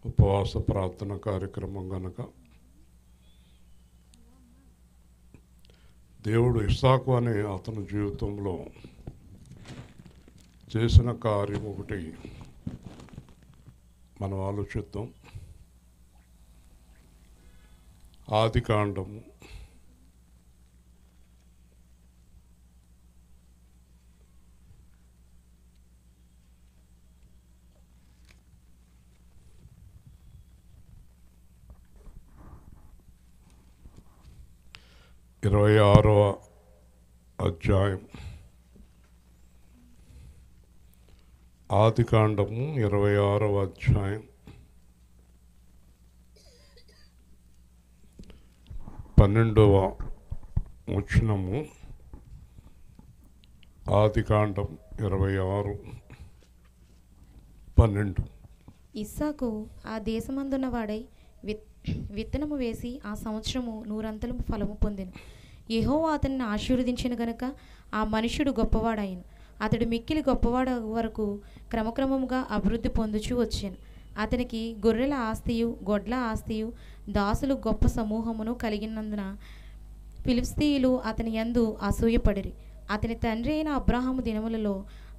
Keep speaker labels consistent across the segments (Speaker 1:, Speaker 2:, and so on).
Speaker 1: ఉపవాస ప్రార్థన కార్యక్రమం కనుక దేవుడు ఇస్సాకు అనే అతని జీవితంలో చేసిన కార్యం ఒకటి మనం ఆలోచిద్దాం. ఆదికాండము 26వ అధ్యాయం. ఆదికాండము 26వ అధ్యాయం 12వ వచనము. ఆదికాండం 26:12.
Speaker 2: ఇస్సాకు ఆ దేశమందున్న వాడై విత్తనము వేసి ఆ సంవత్సరము 100 ఫలము పొందెను. యెహోవా అతనిని ఆశీర్వదించెను గనుక ఆ మనుష్యుడు గొప్పవాడాయను. అతడు మిక్కిలి గొప్పవాడ వరకు క్రమక్రమముగా అభివృద్ధి పొందుచూ వచ్చాను. అతనికి గొర్రెల ఆస్తియు గొడ్ల ఆస్తియు దాసులు గొప్ప సమూహమును కలిగినందున ఫిలిష్తీయులు అతని యందు అసూయపడిరి. అతని తండ్రి అయిన అబ్రాహాము దినములలో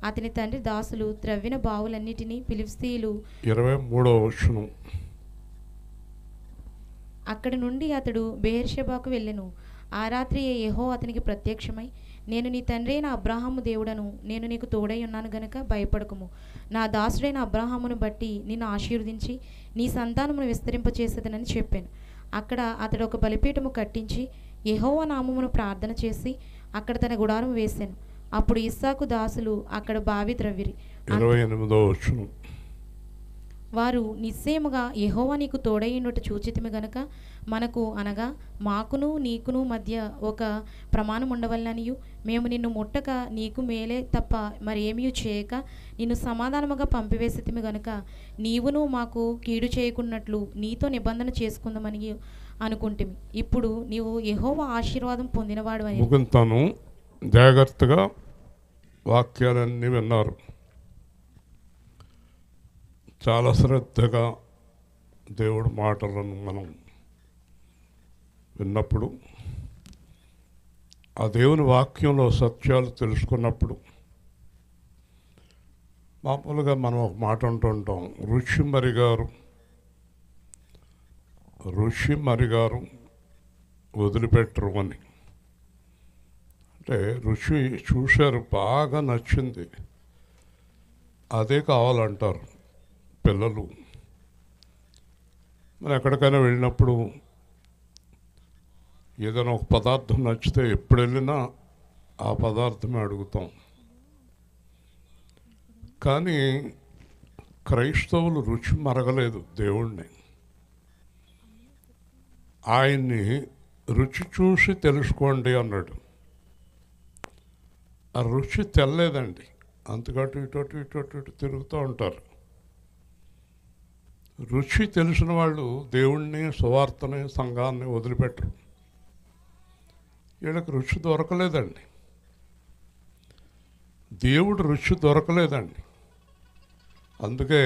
Speaker 2: అతని తండ్రి దాసులు త్రవ్విన బావులన్నిటినీ ఫిలిష్తీయులు
Speaker 1: 23వ వచనం.
Speaker 2: అక్కడి నుండి అతడు బెయేర్షెబాకు వెళ్ళెను. ఆ రాత్రియే యెహోవా అతనికి ప్రత్యక్షమై, నేను నీ తండ్రి అయిన అబ్రాహాము దేవుడను, నేను నీకు తోడై ఉన్నాను గనుక భయపడకుము. నా దాసుడైన అబ్రాహామును బట్టి నిన్ను ఆశీర్వదించి నీ సంతానమును విస్తరింపచేసేదనని చెప్పాను. అక్కడ అతడు ఒక బలిపీఠము కట్టించి యెహోవా నామమును ప్రార్థన చేసి అక్కడ తన గుడారం వేశాను. అప్పుడు ఇస్సాకు దాసులు అక్కడ బావి త్రవ్విరి.
Speaker 1: 28వ వచనం.
Speaker 2: వారు నిశ్చయముగా యెహోవా నీకు తోడైయుండుట చూచితిమి గనుక మనకు అనగా మాకును నీకును మధ్య ఒక ప్రమాణం ఉండవలననియు, మేము నిన్ను ముట్టక నీకు మేలే తప్ప మరేమీ చేయక నిన్ను సమాధానముగా పంపివేసితిమి గనుక నీవును మాకు కీడు చేయకున్నట్లు నీతో నిబంధన చేసుకుందామని అనుకుంటిమి. ఇప్పుడు నీవు యెహోవా ఆశీర్వాదం పొందినవాడు అని.
Speaker 1: ముగింతాను. జాగ్రత్తగా వాక్యాలన్నీ విన్నారు. చాలా శ్రద్ధగా దేవుడి మాటలను మనం విన్నప్పుడు, ఆ దేవుని వాక్యంలో సత్యాలు తెలుసుకున్నప్పుడు, మామూలుగా మనం ఒక మాట అంటుంటాం, ఋషి మరిగారు వదిలిపెట్టరు అని. అంటే రుచి చూశారు, బాగా నచ్చింది, అదే కావాలంటారు పిల్లలు. మనం ఎక్కడికైనా వెళ్ళినప్పుడు ఏదైనా ఒక పదార్థం నచ్చితే ఎప్పుడు వెళ్ళినా ఆ పదార్థమే అడుగుతాం. కానీ క్రైస్తవులు రుచి మరగలేదు దేవుణ్ణి. ఆయన్ని రుచి చూసి తెలుసుకోండి అన్నాడు. ఆ రుచి తెల్లేదండి, అంతకటు ఇటు తిరుగుతూ ఉంటారు. రుచి తెలిసిన వాళ్ళు దేవుణ్ణి, సువార్తని, సంఘాన్ని వదిలిపెట్టరు. వీళ్ళకి రుచి దొరకలేదండి, దేవుడు రుచి దొరకలేదండి. అందుకే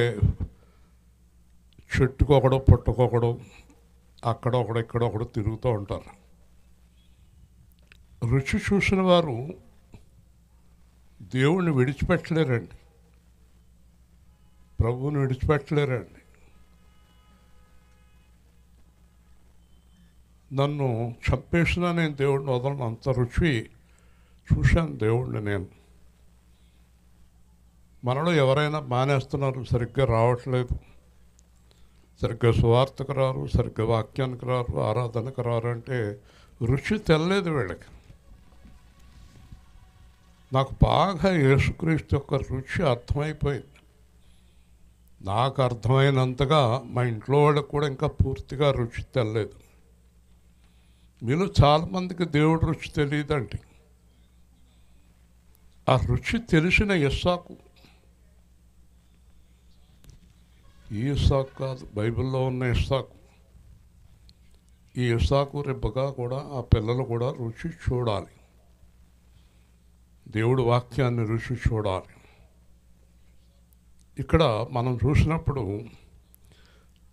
Speaker 1: చెట్టుకొకడు పుట్టకొకడు, అక్కడొకడు ఇక్కడొకడు తిరుగుతూ ఉంటారు. రుచి చూసిన వారు దేవుణ్ణి విడిచిపెట్టలేరండి, ప్రభువుని విడిచిపెట్టలేరండి. నన్ను చంపేసినా నేను దేవుడిని వదలను, అంత రుచి చూశాను దేవుడిని నేను. మనలో ఎవరైనా మానేస్తున్నారు, సరిగ్గా రావట్లేదు, సరిగ్గా సువార్తకు రారు, సరిగ్గా వాక్యానికి రారు, ఆరాధనకు రారు అంటే రుచి తెల్లేదు వీళ్ళకి. నాకు బాగా యేసుక్రీస్తు యొక్క రుచి అర్థమైపోయింది. నాకు అర్థమైనంతగా మా ఇంట్లో వాళ్ళకి కూడా ఇంకా పూర్తిగా రుచి తెల్లేదు. మీలో చాలామందికి దేవుడి రుచి తెలియదండి. ఆ రుచి తెలిసిన ఇస్సాకు, ఈ ఇస్సాకు కాదు, బైబిల్లో ఉన్న ఇస్సాకు. ఈ ఇస్సాకు రెబ్బగా కూడా ఆ పిల్లలు కూడా రుచి చూడాలి, దేవుడి వాక్యాన్ని రుచి చూడాలి. ఇక్కడ మనం చూసినప్పుడు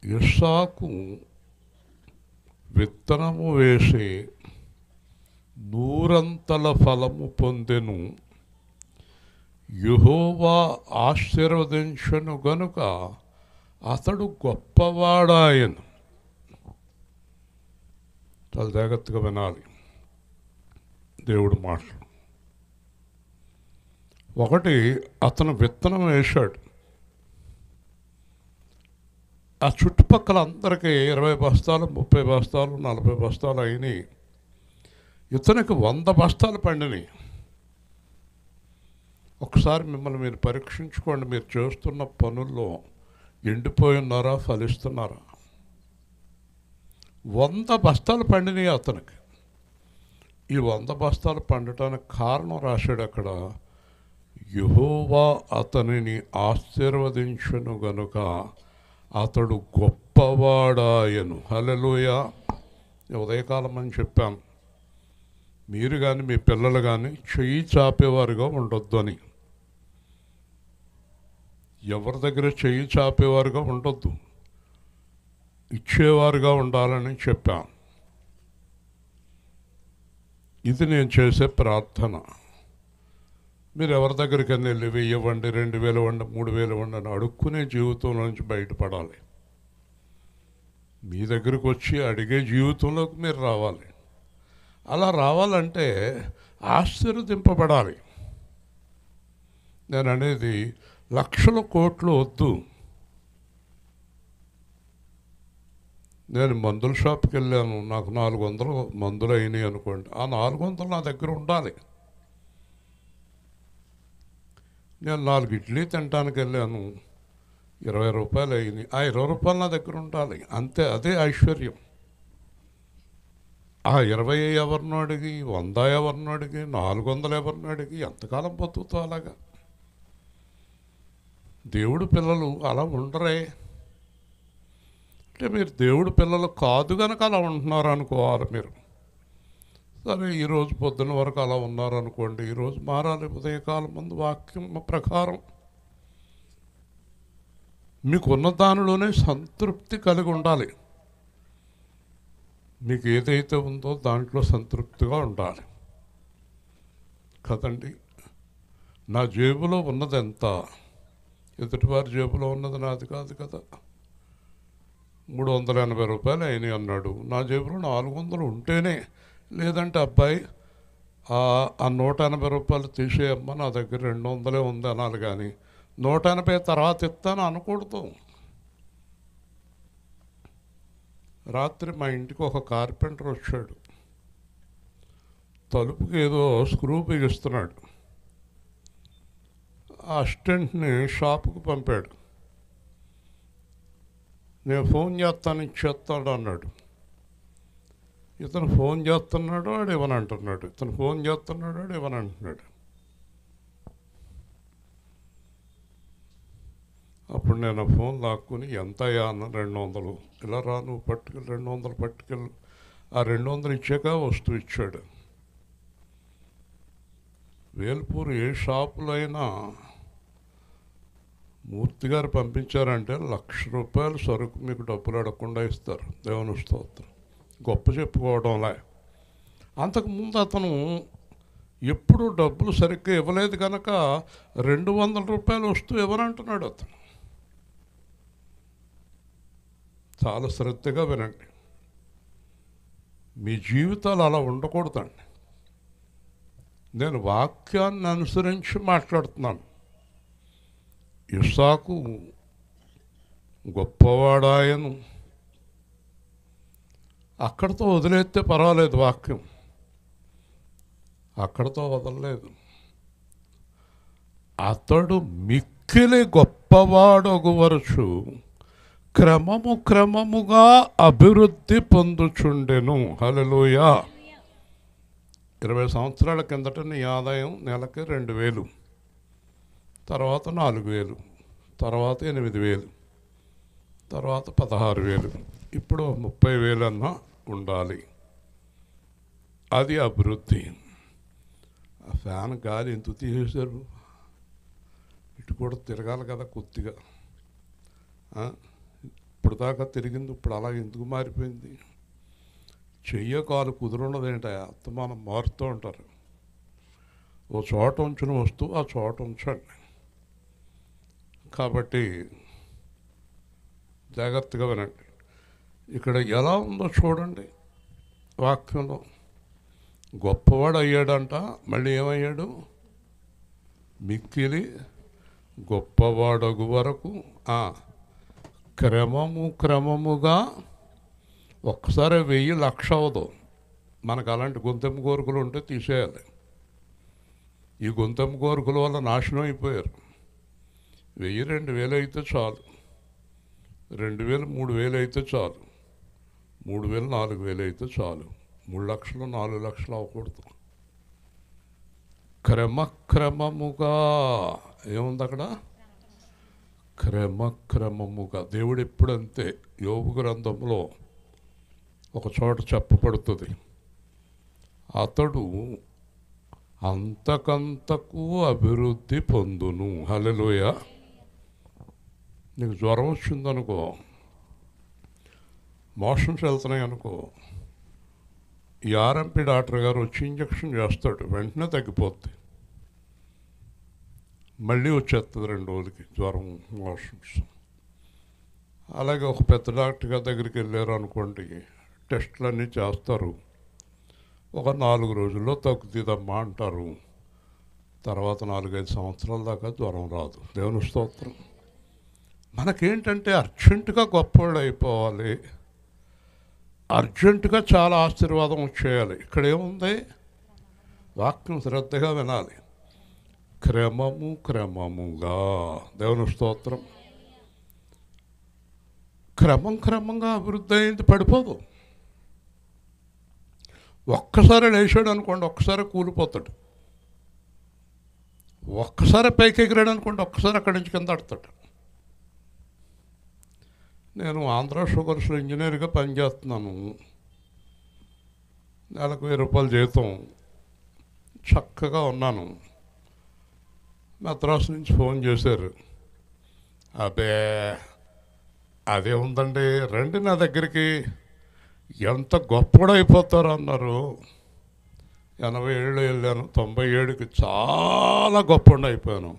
Speaker 1: ఇస్సాకు విత్తనము వేసి 100 ఫలము పొందెను. యెహోవా ఆశీర్వదించెను గనుక అతడు గొప్పవాడాయను. చాలా జాగ్రత్తగా వినాలి దేవుడు మాటలు. ఒకటి, అతను విత్తనం వేశాడు. ఆ చుట్టుపక్కల అందరికీ 20 బస్తాలు, 30 బస్తాలు, 40 బస్తాలు అయినాయి. ఇతనికి 100 బస్తాలు పండినాయి. ఒకసారి మిమ్మల్ని మీరు పరీక్షించుకోండి. మీరు చేస్తున్న పనుల్లో ఎండిపోయి ఉన్నారా, ఫలిస్తున్నారా? 100 బస్తాలు పండినాయి అతనికి. ఈ 100 బస్తాలు పండటానికి కారణం రాశాడు అక్కడ, యెహోవా అతనిని ఆశీర్వదించును గనుక అతడు గొప్పవాడాయను. హల్లెలూయా. ఉదయకాలం అని చెప్పాను, మీరు కానీ మీ పిల్లలు కానీ చెయ్యి చాపేవారుగా ఉండొద్దు అని. ఎవరి దగ్గర చెయ్యి చాపేవారుగా ఉండొద్దు, ఇచ్చేవారుగా ఉండాలని చెప్పాను. ఇది నేను చేసే ప్రార్థన. మీరు ఎవరి దగ్గరికైనా వెళ్ళి 1000 ఇవ్వండి, 2000 ఇవ్వండి, 3000 ఇవ్వండి అని అడుక్కునే జీవితంలో నుంచి బయటపడాలి. మీ దగ్గరకు వచ్చి అడిగే జీవితంలోకి మీరు రావాలి. అలా రావాలంటే ఆశీర్వదింపబడాలి. నేను అనేది లక్షల కోట్లు వద్దు. నేను మందుల షాప్కి వెళ్ళాను, నాకు 400 మందులు అయినాయి అనుకోండి. ఆ 400 నా దగ్గర ఉండాలి. నేను 4 ఇడ్లీ తినడానికి వెళ్ళాను, 20 రూపాయలు అయినాయి. ఆ 20 రూపాయలు నా దగ్గర ఉండాలి. అంతే, అదే ఐశ్వర్యం. ఆ 20 ఎవరినో అడిగి, 100 ఎవరినో అడిగి, 400 ఎవరినో అడిగి ఎంతకాలం బతుకుతావు అలాగా? దేవుడు పిల్లలు అలా ఉండరే. అంటే మీరు దేవుడు పిల్లలు కాదు కనుక అలా ఉంటున్నారు అనుకోవాలి మీరు. సరే, ఈరోజు పొద్దున్న వరకు అలా ఉన్నారనుకోండి, ఈరోజు మారాలి. ఉదయకాలం ముందు వాక్యం ప్రకారం మీకున్న దానిలోనే సంతృప్తి కలిగి ఉండాలి. మీకు ఏదైతే ఉందో దాంట్లో సంతృప్తిగా ఉండాలి కదండి. నా జేబులో ఉన్నది ఎంత, ఎదుటివారి జేబులో ఉన్నది నాది కాదు కదా. 380 రూపాయలు అయినాయి అన్నాడు, నా జేబులో 400 ఉంటేనే. లేదంటే అబ్బాయి ఆ 180 రూపాయలు తీసేయమ్మా, నా దగ్గర 200 ఉంది అనాలి. కానీ 180 తర్వాత ఇస్తాను అనకూడదు. రాత్రి మా ఇంటికి ఒక కార్పెంటర్ వచ్చాడు. తలుపుకి ఏదో స్క్రూ బిగిస్తున్నాడు. ఆ అసిస్టెంట్ని షాపుకి పంపాడు. నేను ఫోన్ చేస్తాను, ఇచ్చేస్తాడు అన్నాడు. ఇతను ఫోన్ చేస్తున్నాడు, వాడు ఇవ్వనంటున్నాడు. ఇతను ఫోన్ చేస్తున్నాడు, వాడు ఇవ్వనంటున్నాడు. అప్పుడు నేను ఫోన్ లాక్కుని ఎంత అయ్యా అన్న, 200. ఇలా రా, నువ్వు పట్టుకెళ్ళి 200 పట్టుకెళ్ళు. ఆ 200 ఇచ్చాక వస్తువు ఇచ్చాడు. వేల్పూర్ ఏ షాపులో అయినా మూర్తి గారు పంపించారంటే 1,00,000 రూపాయలు సరుకు మీకు డబ్బులు అడగకుండా ఇస్తారు. దేవుని స్తోత్రం. గొప్ప చెప్పుకోవడంలా. అంతకుముందు అతను ఎప్పుడు డబ్బులు సరిగ్గా ఇవ్వలేదు కనుక 200 రూపాయలు వస్తువు ఇవ్వనంటున్నాడు అతను. చాలా శ్రద్ధగా వినండి. మీ జీవితాలు అలా ఉండకూడదండి. నేను వాక్యాన్ని అనుసరించి మాట్లాడుతున్నాను. ఇస్సాకు గొప్పవాడాయను. అక్కడితో వదిలేస్తే పర్వాలేదు, వాక్యం అక్కడితో వదలలేదు. అతడు మిక్కిలి గొప్పవాడొగవరచు క్రమముగా అభివృద్ధి పొందుచుండెను. హల్లెలూయా. 20 సంవత్సరాల కిందట నీ ఆదాయం నెలకి 2,000, తర్వాత 4,000, తర్వాత 8,000, తర్వాత 16,000, ఇప్పుడు 30,000 అన్నా ఉండాలి. అది అభివృద్ధి. ఆ ఫ్యాన్ గాలి ఎందుకు తీసేశారు? ఇటు కూడా తిరగాలి కదా కొద్దిగా. ఇప్పుడు దాకా తిరిగింది ఇప్పుడు అలా ఎందుకు మారిపోయింది? చెయ్య కాలు కుదురున్నదేంట అత్తమానం మారుతూ ఉంటారు. ఓ చోట ఉంచిన వస్తువు ఆ చోట ఉంచండి. కాబట్టి జాగ్రత్తగా వినండి. ఇక్కడ ఎలా ఉందో చూడండి వాక్యంలో. గొప్పవాడు అయ్యాడంట, మళ్ళీ ఏమయ్యాడు? మిక్కిలి గొప్పవాడగు వరకు క్రమముగా. ఒక్కసారి 1000 లక్ష అవ్వదు. మనకు అలాంటి గొంతెమ్మ కోరికలు ఉంటే తీసేయాలి. ఈ గొంతెమ్మ కోరికల వల్ల నాశనం అయిపోయారు. 1000 2000 అయితే చాలు, 2000 3000 అయితే చాలు, 3000 4000 అయితే చాలు. 3 లక్షలు 4 లక్షలు అవ్వకూడదు. క్రమముగా ఏముంది అక్కడ? క్రమముగా. దేవుడు ఎప్పుడంతే యోబు గ్రంథంలో ఒక చోట చెప్పబడుతుంది, అతడు అంతకంతకు అభివృద్ధి పొందును. హల్లెలూయా. నీకు జ్వరం వచ్చిందనుకో, మోషన్స్ వెళ్తున్నాయి అనుకో, ఈ ఆర్ఎంపీ డాక్టర్ గారు వచ్చి ఇంజక్షన్ చేస్తాడు, వెంటనే తగ్గిపోద్ది. మళ్ళీ వచ్చేస్తుంది 2 రోజులకి జ్వరం, మోషన్స్. అలాగే ఒక పెద్ద డాక్టర్ గారి దగ్గరికి వెళ్ళారు అనుకోండి, టెస్టులన్నీ చేస్తారు, ఒక 4 రోజుల్లో తగ్గుతుందమ్మా అంటారు. తర్వాత 4-5 సంవత్సరాల దాకా జ్వరం రాదు. దేవుని స్తోత్రం. మనకేంటంటే అర్జెంటుగా గొప్పవాళ్ళు అయిపోవాలి, అర్జెంటుగా చాలా ఆశీర్వాదం వచ్చేయాలి. ఇక్కడ ఏముంది? వాక్యం శ్రద్ధగా వినాలి. క్రమముగా. దేవుని స్తోత్రం. క్రమంగా అభివృద్ధి అయింది, పడిపోదు. ఒక్కసారి లేచాడు అనుకోండి, ఒక్కసారి కూలిపోతాడు. ఒక్కసారి పైకి ఎగిరాడు అనుకోండి, ఒక్కసారి అక్కడి నుంచి కింద ఆడతాడు. నేను ఆంధ్ర షుగర్స్లో ఇంజనీర్గా పనిచేస్తున్నాను. నెలకు 1000 రూపాయలు జీతం, చక్కగా ఉన్నాను. మద్రాసు నుంచి ఫోన్ చేశారు, అదే అదే ఉందండి, రండి నా దగ్గరికి, ఎంత గొప్పడైపోతారు అన్నారు. 87 వెళ్ళాను, 97కి చాలా గొప్పండి అయిపోయాను.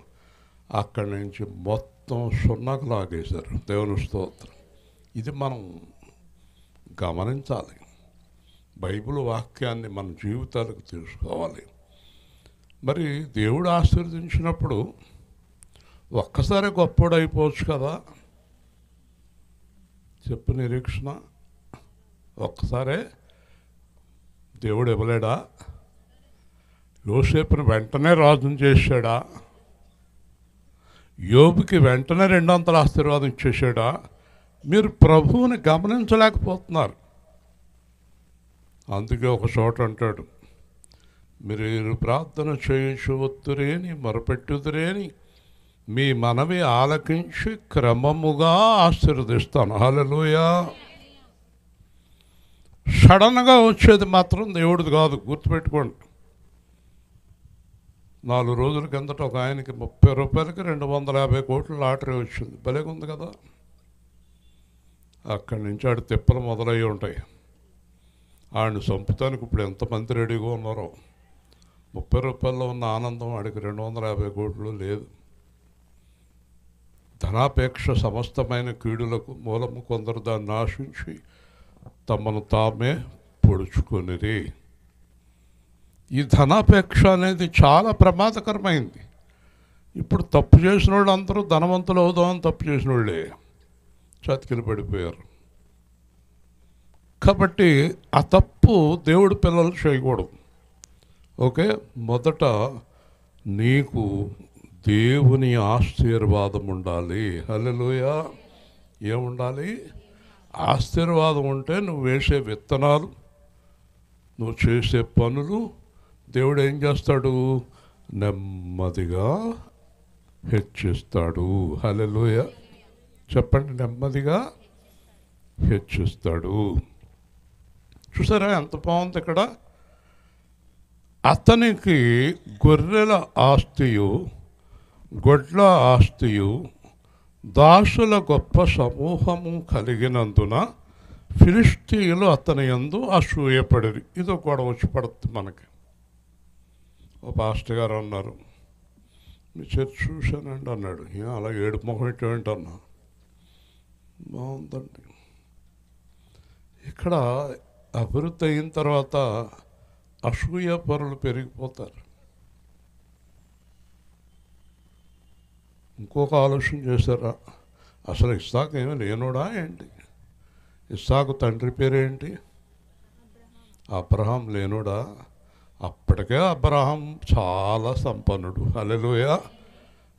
Speaker 1: అక్కడి నుంచి మొత్తం సున్నాకు లాగేశారు. దేవుని స్తోత్రం. ఇది మనం గమనించాలి. బైబిల్ వాక్యాన్ని మన జీవితాలకు తీసుకోవాలి. మరి దేవుడు ఆశీర్వదించినప్పుడు ఒక్కసారి గొప్పవాడు అయిపోవచ్చు కదా? చెప్పు నిరీక్షణ. ఒక్కసారే దేవుడు ఇవ్వలేడా? యోసేపుని వెంటనే రాజుని చేశాడా? యోబుకి వెంటనే 200 ఆశీర్వాదం ఇచ్చేసాడా? మీరు ప్రభువుని గమనించలేకపోతున్నారు. అందుకే ఒక చోట అంటాడు, మీరు ప్రార్థన చేయుచువత్తురేని మొరపెట్టుదురేని మీ మనవి ఆలకించి క్రమముగా ఆశీర్వదిస్తాను. హల్లెలూయా. సడన్గా వచ్చేది మాత్రం దేవుడిది కాదు, గుర్తుపెట్టుకోండి. 4 రోజుల కిందట ఒక ఆయనకి 30 రూపాయలకి 250 కోట్ల లాటరీ వచ్చింది. భలేగా ఉంది కదా? అక్కడి నుంచి ఆడి తిప్పలు మొదలయ్యి ఉంటాయి. ఆడిని చంపుతానికి ఇప్పుడు ఎంతమంది రెడీగా ఉన్నారో. 30 రూపాయల్లో ఉన్న ఆనందం ఆడికి 250 కోట్లు లేదు. ధనాపేక్ష సమస్తమైన కీడులకు మూలము. కొందరు దాన్ని ఆశించి తమను తామే పొడుచుకొనిరి. ఈ ధనాపేక్ష అనేది చాలా ప్రమాదకరమైంది. ఇప్పుడు తప్పు చేసిన వాళ్ళు అందరూ ధనవంతులు అవుదామని తప్పు చేసిన వాళ్ళే చతికిలు పడిపోయారు. కాబట్టి ఆ తప్పు దేవుడి పిల్లలు చేయకూడదు. ఓకే, మొదట నీకు దేవుని ఆశీర్వాదం ఉండాలి. హల్లెలూయా. ఏముండాలి? ఆశీర్వాదం ఉంటే నువ్వు వేసే విత్తనాలు, నువ్వు చేసే పనులు దేవుడు ఏం చేస్తాడు? నెమ్మదిగా హెచ్చిస్తాడు. హల్లెలూయా. చెప్పండి, నెమ్మదిగా హెచ్చిస్తాడు. చూసారా ఎంత బాగుంది ఇక్కడ? అతనికి గొర్రెల ఆస్తియు గొడ్ల ఆస్తియు దాసుల గొప్ప సమూహము కలిగినందున ఫిలిష్తీయులు అతని యందు అసూయపడిరి. ఇదో గొడవ వచ్చి పడుతుంది మనకి. ఓ పాస్టర్ గారు అన్నారు, మీ చర్చ్ చూశానండి అన్నాడు. అలా ఏడు మొహం ఏంటి అన్నా. బాగుందండి. ఇక్కడ అభివృద్ధి అయిన తర్వాత అసూయ పరులు పెరిగిపోతారు. ఇంకొక ఆలోచన చేశారా? అసలు ఇస్సాకు ఏమీ లేనుడా ఏంటి? ఇస్సాకు తండ్రి పేరేంటి? అబ్రహాం లేనుడా? అప్పటికే అబ్రహాం చాలా సంపన్నుడు. హల్లెలూయా.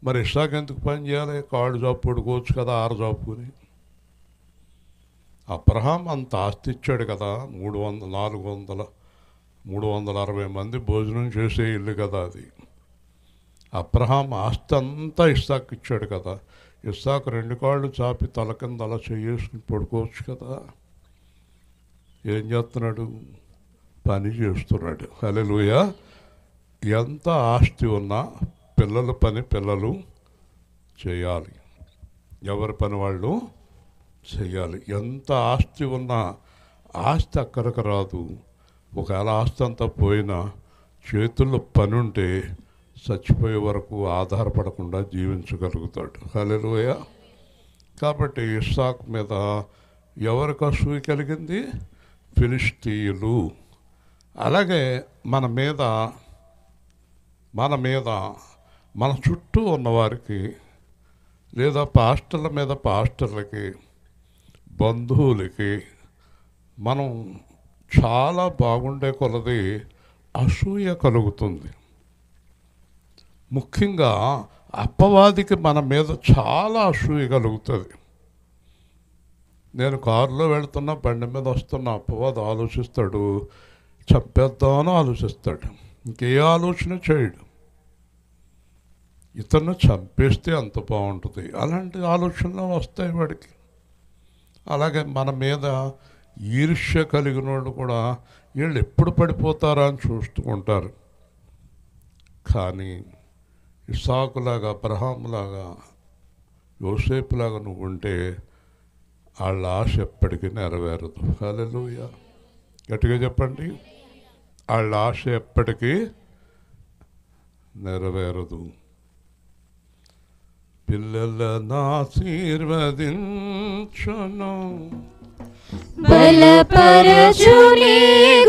Speaker 1: మరి ఇస్సాకు ఎందుకు పని చేయాలి? కాళ్ళు జాబ్ పడుకోవచ్చు కదా, 6 జాబుని. అబ్రహాం అంత ఆస్తి ఇచ్చాడు కదా, 360 మంది భోజనం చేసే ఇల్లు కదా అది. అబ్రహాం ఆస్తి అంతా ఇస్సాకు ఇచ్చాడు కదా. ఇస్సాకు 2 కాళ్ళు చాపి తల కింద అలా చేసుకుని పడుకోవచ్చు కదా. ఏం చేస్తున్నాడు? పని చేస్తున్నాడు. హల్లెలూయా. ఎంత ఆస్తి ఉన్నా పిల్లల పని పిల్లలు చేయాలి, ఎవరి పని వాళ్ళు చేయాలి. ఎంత ఆస్తి ఉన్నా ఆస్తి అక్కడికి రాదు. ఒకవేళ ఆస్తి అంతా పోయినా చేతుల్లో పని ఉంటే చచ్చిపోయే వరకు ఆధారపడకుండా జీవించగలుగుతాడు. హల్లెలూయా. కాబట్టి ఇస్సాకు మీద ఎవరికి అసూయ కలిగింది? ఫిలిష్తీయులు. అలాగే మన మీద మన చుట్టూ ఉన్నవారికి, లేదా పాస్టర్ల మీద పాస్టర్లకి, బంధువులకి మనం చాలా బాగుండే కొలది అసూయ కలుగుతుంది. ముఖ్యంగా అపవాదికి మన మీద చాలా అసూయ కలుగుతుంది. నేను కారులో వెళ్తున్నా, బండి మీద వస్తున్నా, అపవాది ఆలోచిస్తాడు, చంపేద్దామని ఆలోచిస్తాడు. ఇంకే ఆలోచన చేయడు. ఇతను చంపేస్తే అంత బాగుంటుంది, అలాంటి ఆలోచనలు వస్తాయి వాడికి. అలాగే మన మీద ఈర్ష్య కలిగిన వాళ్ళు కూడా వీళ్ళు ఎప్పుడు పడిపోతారా అని చూస్తూ ఉంటారు. కానీ ఇస్సాకులాగా, అబ్రహాములాగా, యోసేపులాగా నువ్వు ఉంటే వాళ్ళ ఆశ ఎప్పటికీ నెరవేరదు. హల్లెలూయా. గట్టిగా చెప్పండి. వాళ్ళ ఆశ ఎప్పటికీ నెరవేరదు. పిల్లలను ఆశీర్వదించును,
Speaker 3: బలపరచుని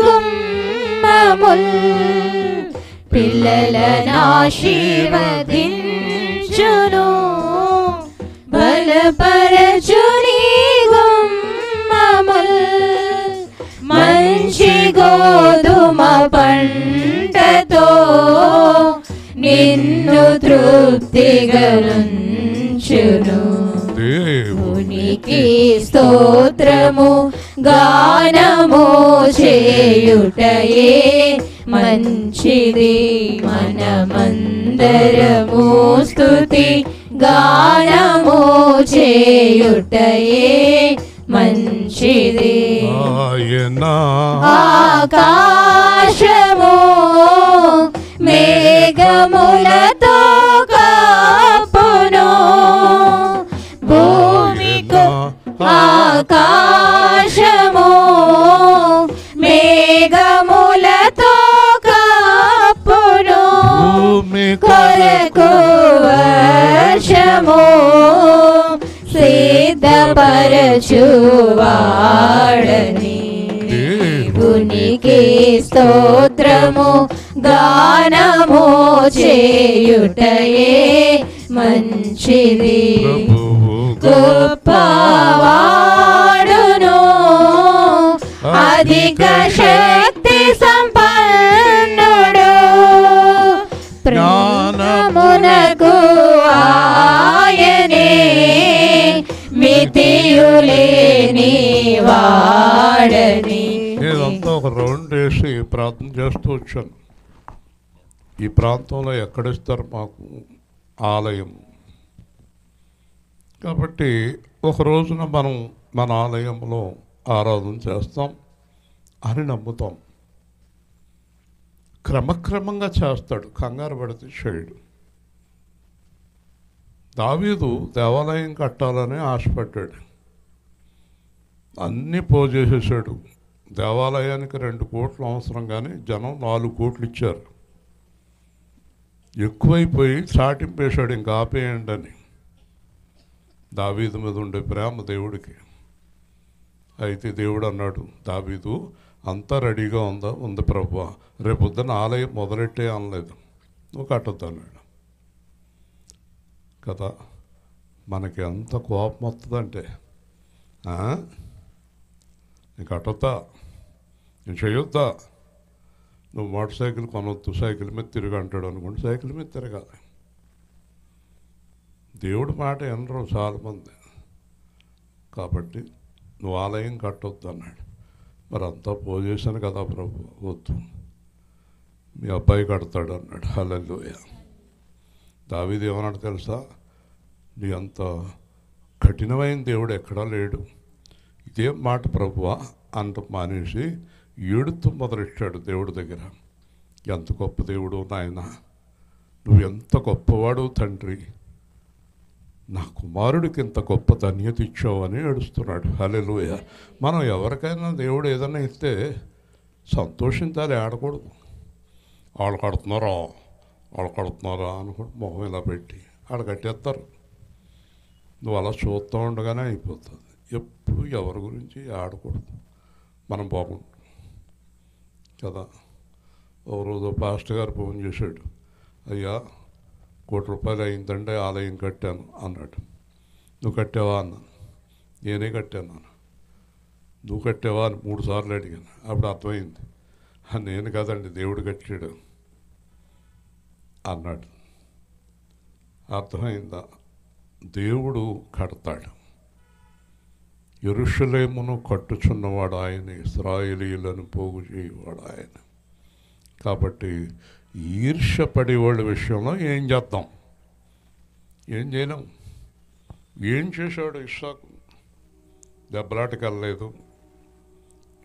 Speaker 3: గుమ్మముల్, పిల్లలను ఆశీర్వదించును, బలపరచుని గుమ్మముల్, మంచి గోధుమ పంటతో నిన్ను తృప్తిగనుంచును. దేవునికి స్తోత్రము గానము చేయుటయే మంచిది, మనమందరము స్తుతి గానము చేయుటయే మంచిది. ఆకాశము మేఘములతో కప్పును, భూమికు ఆకాశము మేఘములతో కప్పును, కొరకు వర్షము సిద్ధపరచువాడని. దేవునికి స్తోత్రము గానము చేయుటయే మంచిది. గొప్పవాడును, అధిక శక్తి సంపన్నుడు, ప్రాణమునకు ఆయనే మితియులేని వాడని.
Speaker 1: నేనంతా ఒక రౌండ్ వేసి ప్రార్థన చేస్తూ వచ్చాను. ఈ ప్రాంతంలో ఎక్కడిస్తారు మాకు ఆలయం? కాబట్టి ఒక రోజున మనం మన ఆలయంలో ఆరాధన చేస్తాం అని నమ్ముతాం. క్రమక్రమంగా చేస్తాడు, కంగారు పడితే చేయడు. దావీదు దేవాలయం కట్టాలని ఆశపడ్డాడు. అన్నీ పోజేసేసాడు. దేవాలయానికి 2 కోట్లు అవసరం, కానీ జనం 4 కోట్లు ఇచ్చారు. ఎక్కువైపోయి చాటింపేశాడు, ఇంకా ఆపేయండి అని. దావీదు మీద ఉండే ప్రేమ దేవుడికి. అయితే దేవుడు అన్నాడు, దావీదు అంతా రెడీగా ఉంది ప్రభువా, రేపొద్దున ఆలయం మొదలెట్టే అనలేదు, నువ్వు కట్టొద్దు అన్నాడు కదా. మనకి ఎంత కోపం వస్తుందంటే, నేను కట్టొద్దా, నేను చేయొద్దా, నువ్వు మోటార్ సైకిల్ కొనొద్దు, సైకిల్ మీద తిరిగి అంటాడు అనుకోండి, సైకిల్ మీద తిరగాలి. దేవుడి మాట వినరు చాలామంది. కాబట్టి నువ్వు ఆలయం కట్టొద్దు అన్నాడు. మరి అంతా పోజేశాను కదా ప్రభు, వద్దు, మీ అబ్బాయి కడతాడు అన్నాడు. హల్లెలూయా. దావీదు ఏమన్నాడు తెలుసా, నీ అంత కఠినమైన దేవుడు ఎక్కడా లేడు, ఇదేం మాట ప్రభువా అంత మానేసి ఏడుతూ మొదలెట్టాడు దేవుడి దగ్గర. ఎంత గొప్ప దేవుడు నాయన, నువ్వు ఎంత గొప్పవాడు తండ్రి, నా కుమారుడికి ఇంత గొప్ప ధన్యత ఇచ్చావు అని ఏడుస్తున్నాడు. హల్లెలూయా. మనం ఎవరికైనా దేవుడు ఏదైనా ఇస్తే సంతోషించాలి, ఆడకూడదు. వాళ్ళు కడుతున్నారా అనుకుంటే మొహం ఇలా పెట్టి ఆడ కట్టేస్తారు. నువ్వు అలా చూస్తూ ఉండగానే అయిపోతుంది. ఎప్పుడు ఎవరి గురించి ఆడకూడదు, మనం బాగుంటాం కదా. ఓ రోజు పాస్టర్ గారు ఫోన్ చేశాడు, అయ్యా ₹1 కోటి అయిందంటే ఆలయం కట్టాను అన్నాడు. నువ్వు కట్టావా అన్నాను. నేనే కట్టాను. నువ్వు కట్టావా అని 3 సార్లు అడిగాను. అప్పుడు అర్థమైంది, నేను కాదండి దేవుడు కట్టాడు అన్నాడు. అర్థమైందా? దేవుడు కడతాడు. యెరూషలేమును కట్టుచున్నవాడు ఆయన, ఇశ్రాయేలీయులను పోగు చేయవాడు ఆయన. కాబట్టి ఈర్ష్యపడే వాళ్ళ విషయంలో ఏం చేద్దాం? ఏం చేయలేం. ఏం చేశాడు ఇస్సాకు? దెబ్బలాటకి వెళ్ళలేదు.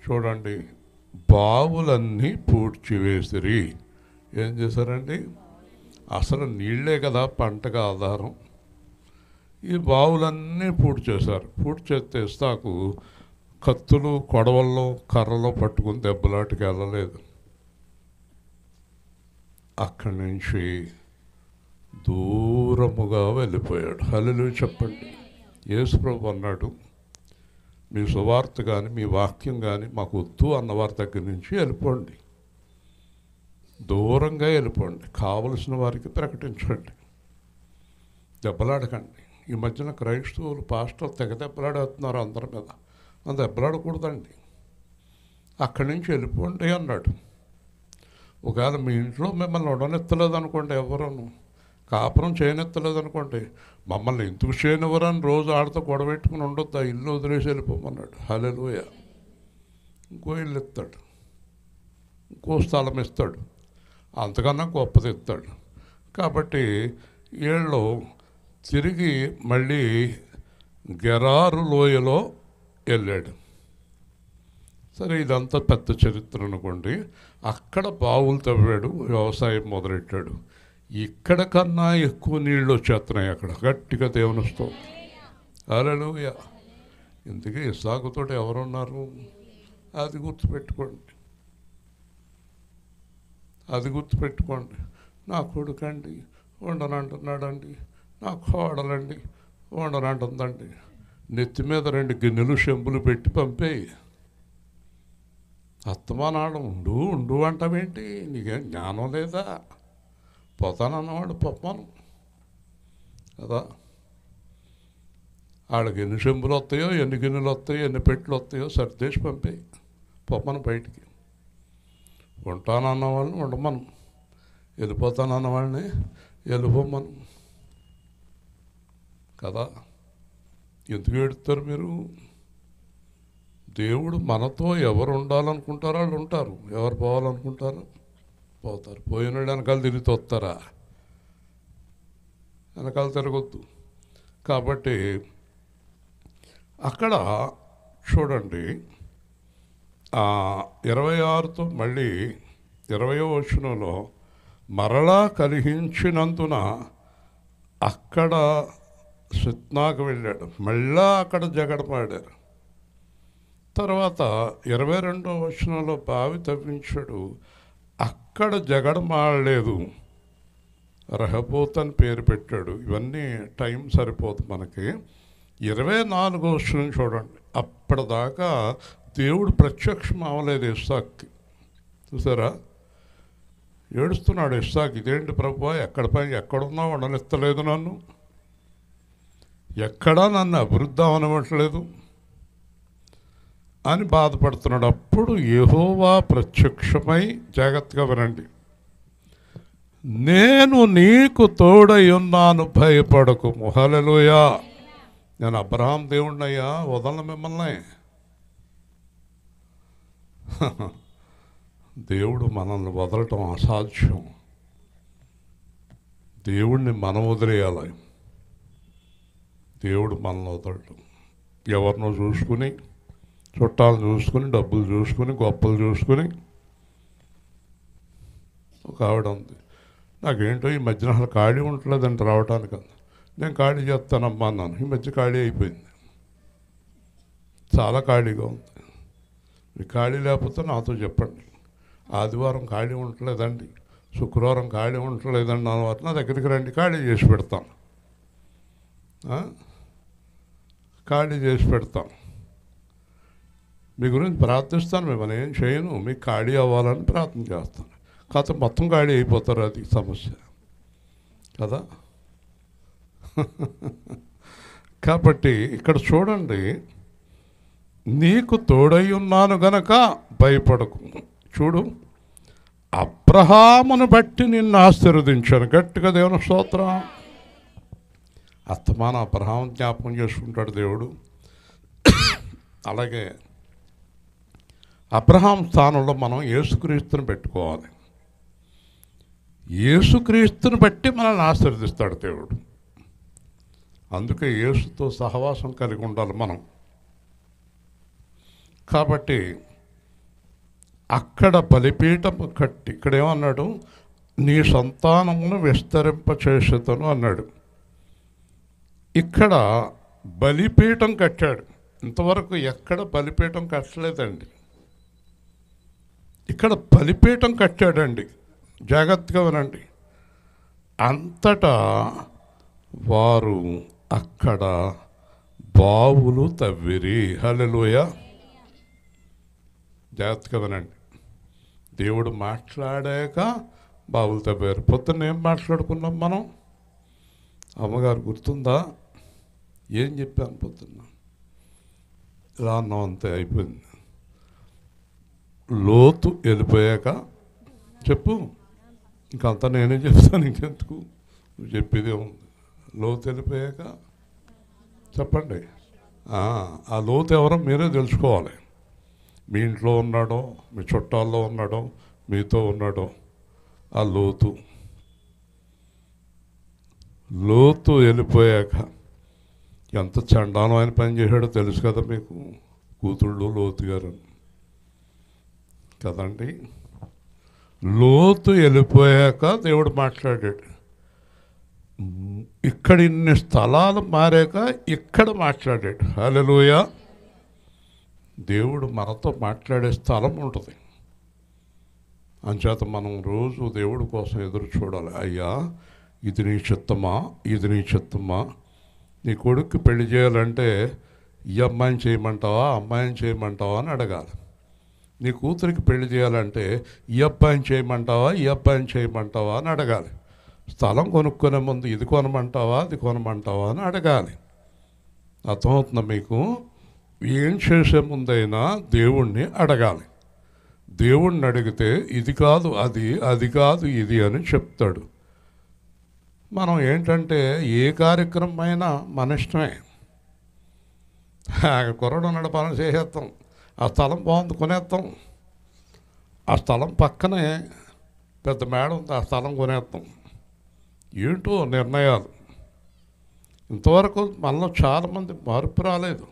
Speaker 1: చూడండి, బావులన్నీ పూడ్చివేసిరి. ఏం చేశారండి? అసలు నీళ్ళే కదా పంటకు ఆధారం. ఈ బావులన్నీ పూర్తి చేశారు. పూర్తి చేస్తే ఇస్సాకు కత్తులు, కొడవల్లో, కర్రలో పట్టుకుని దెబ్బలాటకి వెళ్ళలేదు. అక్కడి నుంచి దూరముగా వెళ్ళిపోయాడు. హల్లెలూయా చెప్పండి. యేసుప్రభు అన్నాడు, మీ సువార్త కానీ మీ వాక్యం కానీ మాకు వద్దు అన్నవారి దగ్గర నుంచి వెళ్ళిపోండి, దూరంగా వెళ్ళిపోండి, కావలసిన వారికి ప్రకటించండి, దెబ్బలాడకండి. ఈ మధ్యన క్రైస్తవులు పాస్టర్లు తెగ దెబ్బలాడేస్తున్నారు అందరి మీద. మనం దెబ్బలాడకూడదండి, అక్కడి నుంచి వెళ్ళిపోండి అన్నాడు. ఒకవేళ మీ ఇంట్లో మిమ్మల్ని ఉండనెత్తలేదు అనుకోండి, ఎవరను కాపురం చేయనెత్తలేదు అనుకోండి, మమ్మల్ని ఎందుకు చేయనివ్వరని రోజు ఆడితో గొడవెట్టుకుని ఉండొద్దు, ఆ ఇల్లు వదిలేసి వెళ్ళిపోమన్నాడు. హల్లెలూయా. ఇంకో ఇల్లు ఇస్తాడు, ఇంకో స్థలం ఇస్తాడు, అంతకన్నా గొప్పది ఇస్తాడు. కాబట్టి వీళ్ళు తిరిగి మళ్ళీ గెరారు లోయలో వెళ్ళాడు. సరే, ఇదంతా పెద్ద చరిత్ర అనుకోండి. అక్కడ బావులు తవ్వాడు, వ్యవసాయం మొదలెట్టాడు. ఇక్కడ కన్నా ఎక్కువ నీళ్ళు వచ్చేస్తున్నాయి అక్కడ. గట్టిగా దేవుని స్తోత్రం. హల్లెలూయా. ఇందుకే ఇస్సాకుతోటి ఎవరున్నారు? అది గుర్తుపెట్టుకోండి, అది గుర్తుపెట్టుకోండి. నా కొడుకండి ఉండనంటున్నాడండి, నా కోడలండి ఉండనంటుందండి. నెత్తి మీద 2 గిన్నెలు చెంబులు పెట్టి పంపేయి. అత్తమానాడు ఉండు అంటావేంటి? నీకేం జ్ఞానం లేదా? పోతానన్నవాడు పొమ్మను కదా. వాళ్ళకి ఎన్ని చెంబులు వస్తాయో, ఎన్ని గిన్నెలు వస్తాయో, ఎన్ని పెట్టెలు వస్తాయో సర్దేసి పంపేయి, పొమ్మను బయటికి. ఉంటానన్న వాళ్ళని ఉండమను, వెళ్ళిపోతానన్న వాళ్ళని వెళ్ళిపోమ్మను కదా. ఎందుకు ఏడుస్తారు మీరు? దేవుడు మనతో ఎవరు ఉండాలనుకుంటారో వాళ్ళు ఉంటారు, ఎవరు పోవాలనుకుంటారో పోతారు. పోయిన వెనకాల తిరిగి వస్తారా? వెనకాల తిరగొద్దు. కాబట్టి అక్కడ చూడండి, 26తో మళ్ళీ 20వ వచనంలో, మరలా కలిగించినందున అక్కడ సిత్నాకు వెళ్ళాడు, మళ్ళా అక్కడ జగడమాడారు. తర్వాత 22వ వచనంలో బావి తవ్వించాడు, అక్కడ జగడమాడలేదు, రహబోత్ అని పేరు పెట్టాడు. ఇవన్నీ టైం సరిపోదు మనకి. 24వ వచనం చూడండి, అప్పటిదాకా దేవుడు ప్రత్యక్షం అవ్వలేదు ఇస్సాక్కి. చూసారా, ఏడుస్తున్నాడు ఇస్సాక్, ఇదేంటి ప్రభువా, ఎక్కడున్నా ఉండనిస్తలేదు, నన్ను ఎక్కడా నన్ను అభివృద్ధి అవనివ్వట్లేదు అని బాధపడుతున్నాడు. అప్పుడు యెహోవా ప్రత్యక్షమై, జాగ్రత్తగా వినండి, నేను నీకు తోడై ఉన్నాను, భయపడకుము. హల్లెలూయా. నేను అబ్రహాం దేవుణ్ణయ్యా, వదలను మిమ్మల్ని. దేవుడు మనల్ని వదలటం అసాధ్యం. దేవుడిని మనం వదిలేయాలి, దేవుడు మనల్ని వదలటం. ఎవరినో చూసుకుని, చుట్టాలు చూసుకుని, డబ్బులు చూసుకుని, గొప్పలు చూసుకుని. ఒక ఆవిడ ఉంది, నాకేంటో ఈ మధ్యన అసలు ఖాళీ ఉండలేదంటే రావటానికి. నేను ఖాళీ చేస్తానమ్మా అన్నాను, ఈ మధ్య ఖాళీ అయిపోయింది, చాలా ఖాళీగా ఉంది. మీకు ఖాళీ లేకపోతే నాతో చెప్పండి. ఆదివారం ఖాళీ ఉండలేదండి, శుక్రవారం ఖాళీ ఉండలేదండి అన్నమాట, నా దగ్గరికి రండి, ఖాళీ చేసి పెడతాను, ఖాళీ చేసి పెడతాను. మీ గురించి ప్రార్థిస్తాను, మిమ్మల్ని ఏం చేయను, మీకు ఖాళీ అవ్వాలని ప్రార్థన చేస్తాను. కాకపోతే మొత్తం ఖాళీ అయిపోతారు, అది సమస్య కదా. కాబట్టి ఇక్కడ చూడండి, నీకు తోడై ఉన్నాను గనక భయపడకు. చూడు, అబ్రహామును బట్టి నిన్ను ఆశీర్వదించాను. గట్టిగా దేవుని స్తోత్రం. అస్తమాన అబ్రహాం జ్ఞాపకం చేసుకుంటాడు దేవుడు. అలాగే అబ్రహాం స్థానంలో మనం యేసుక్రీస్తుని పెట్టుకోవాలి. యేసుక్రీస్తుని బట్టి మనల్ని ఆశీర్వదిస్తాడు దేవుడు. అందుకే యేసుతో సహవాసం కలిగి ఉండాలి మనం. కాబట్టి అక్కడ బలిపీఠం కట్టి, ఇక్కడ ఏమన్నాడు, నీ సంతానమును విస్తరింపచేసేతను అన్నాడు. ఇక్కడ బలిపీఠం కట్టాడు. ఇంతవరకు ఎక్కడ బలిపీఠం కట్టలేదండి, ఇక్కడ బలిపీఠం కట్టాడండి. జాగ్రత్తగా వినండి, అంతటా వారు అక్కడ బావులు తవ్విరి. హల్లెలూయా. జాగ్రత్తగా వినండి, దేవుడు మాట్లాడాక బావులు తవ్వారు. పొద్దున్న ఏం మాట్లాడుకున్నాం మనం? అమ్మగారు గుర్తుందా? ఏం చెప్పాను పొద్దున్న? ఇలా అన్నాం, అంతే, అయిపోయింది. లోతు వెళ్ళిపోయాక చెప్పు, ఇంకంతా నేనే చెప్తాను, ఇంకెందుకు, నువ్వు చెప్పేదే ఉంది. లోతు వెళ్ళిపోయాక చెప్పండి. ఆ లోతు ఎవరో మీరే తెలుసుకోవాలి. మీ ఇంట్లో ఉన్నాడో, మీ చుట్టాల్లో ఉన్నాడో, మీతో ఉన్నాడో, ఆ లోతు. లోతు వెళ్ళిపోయాక ఎంత చండాలమైన పని చేశాడో తెలుసు కదా మీకు, కూతుళ్ళు లోతు గారు కదండి. లోతు వెళ్ళిపోయాక దేవుడు మాట్లాడాడు. ఇక్కడ ఇన్ని స్థలాలు మారాక ఇక్కడ మాట్లాడాడు. హల్లెలూయా. దేవుడు మనతో మాట్లాడే స్థలం ఉంటుంది. అంచేత మనం రోజు దేవుడి కోసం ఎదురు చూడాలి. అయ్యా, ఇది నీ చిత్తమా, ఇది నీ చిత్తమా? నీ కొడుక్కి పెళ్లి చేయాలంటే ఈ అమ్మాయిని చేయమంటావా, అమ్మాయిని చేయమంటావా అని అడగాలి. నీ కూతురికి పెళ్లి చేయాలంటే ఈ అబ్బాయిని చేయమంటావా, ఈ అబ్బాయిని చేయమంటావా అని అడగాలి. స్థలం కొనుక్కునే ముందు ఇది కొనమంటావా, అది కొనమంటావా అని అడగాలి. అర్థమవుతుందా మీకు? ఏం చేసే ముందైనా దేవుణ్ణి అడగాలి. దేవుణ్ణి అడిగితే ఇది కాదు అది, అది కాదు ఇది అని చెప్తాడు. మనం ఏంటంటే ఏ కార్యక్రమం అయినా మన ఇష్టమే. కుర్రడు ఉన్నాడు, పనులు చేసేస్తాం. ఆ స్థలం బాగుంది, కొనేస్తాం. ఆ స్థలం పక్కనే పెద్ద మేడ ఉంది, ఆ స్థలం కొనేస్తాం. ఏంటో నిర్ణయాలు. ఇంతవరకు మనలో చాలామంది మార్పు రాలేదు.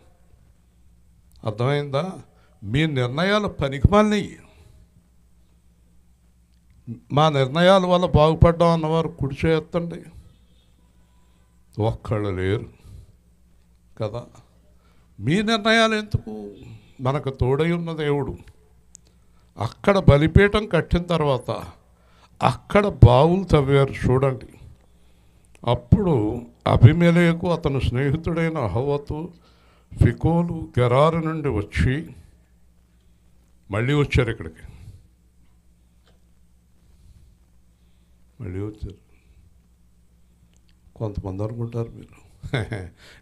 Speaker 1: అర్థమైందా? మీ నిర్ణయాలు పనికిమాలినవి. మా నిర్ణయాల వల్ల బాగుపడ్డాం అన్నవారు కుడి చేయొద్దండి. ఒక్కళ్ళు లేరు కదా. మీ నిర్ణయాలు ఎందుకు? మనకు తోడై ఉన్న దేవుడు. అక్కడ బలిపీఠం కట్టిన తర్వాత అక్కడ బావులు తవ్వారు చూడండి. అప్పుడు అబీమెలెకు అతను స్నేహితుడైన హవ్వతు ఫికోలు గెరారు నుండి వచ్చి మళ్ళీ వచ్చారు ఇక్కడికి. మళ్ళీ వచ్చారు. కొంతమంది అనుకుంటారు మీరు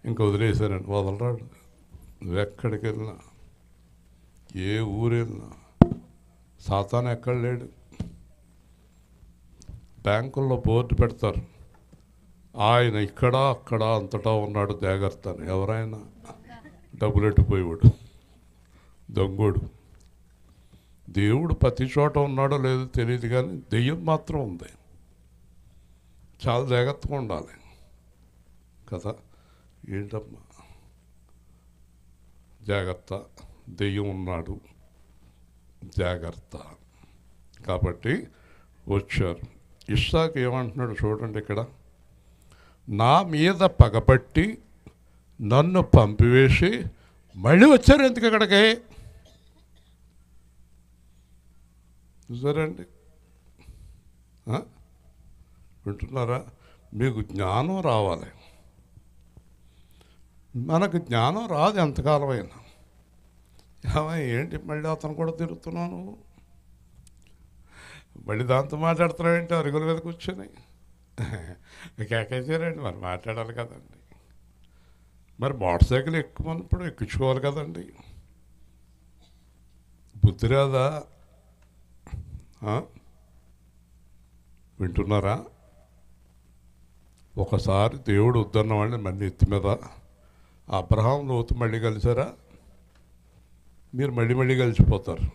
Speaker 1: ఇంకా వదిలేశారండి. వదలరాడు. నువ్వెక్కడికి వెళ్ళినా, ఏ ఊరు వెళ్ళినా సాతాను ఎక్కడ లేడు. బ్యాంకుల్లో బోర్డు పెడతారు, ఆయన ఇక్కడ అక్కడ అంతటా ఉన్నాడు జాగ్రత్త అని. ఎవరైనా డబ్బులు ఎట్టిపోయేవాడు, దొంగోడు. దేవుడు ప్రతి చోట ఉన్నాడో లేదో తెలియదు, కానీ దెయ్యం మాత్రం ఉంది. చాలా జాగ్రత్తగా ఉండాలి కదా. ఏంటమ్మా జాగ్రత్త, దెయ్యం ఉన్నాడు, జాగ్రత్త. కాబట్టి వచ్చారు. ఇస్సాకు ఏమంటున్నాడు చూడండి ఇక్కడ, నా మీద పగపట్టి నన్ను పంపివేసి మళ్ళీ వచ్చారు ఎందుకు ఇక్కడికి? చూసారండి, వింటున్నారా? మీకు జ్ఞానం రావాలి. మనకు జ్ఞానం రాదు ఎంతకాలమైనా. ఏంటి మళ్ళీ అతను కూడా తిరుగుతున్నాను, మళ్ళీ దాంతో మాట్లాడుతున్నాడంటే అరుగుల మీద కూర్చొని కేకేసారండి. మరి మాట్లాడాలి కదండి. మరి మోటార్ సైకిల్ ఎక్కుమన్నప్పుడు ఎక్కించుకోవాలి కదండి. బుద్ధి రాదా? వింటున్నారా? ఒకసారి దేవుడు వద్దన్న వాళ్ళని మళ్ళీ ఎత్తి మీద అబ్రహాం లోతు మళ్ళీ కలిసారా? మీరు మళ్ళీ మళ్ళీ కలిసిపోతారు.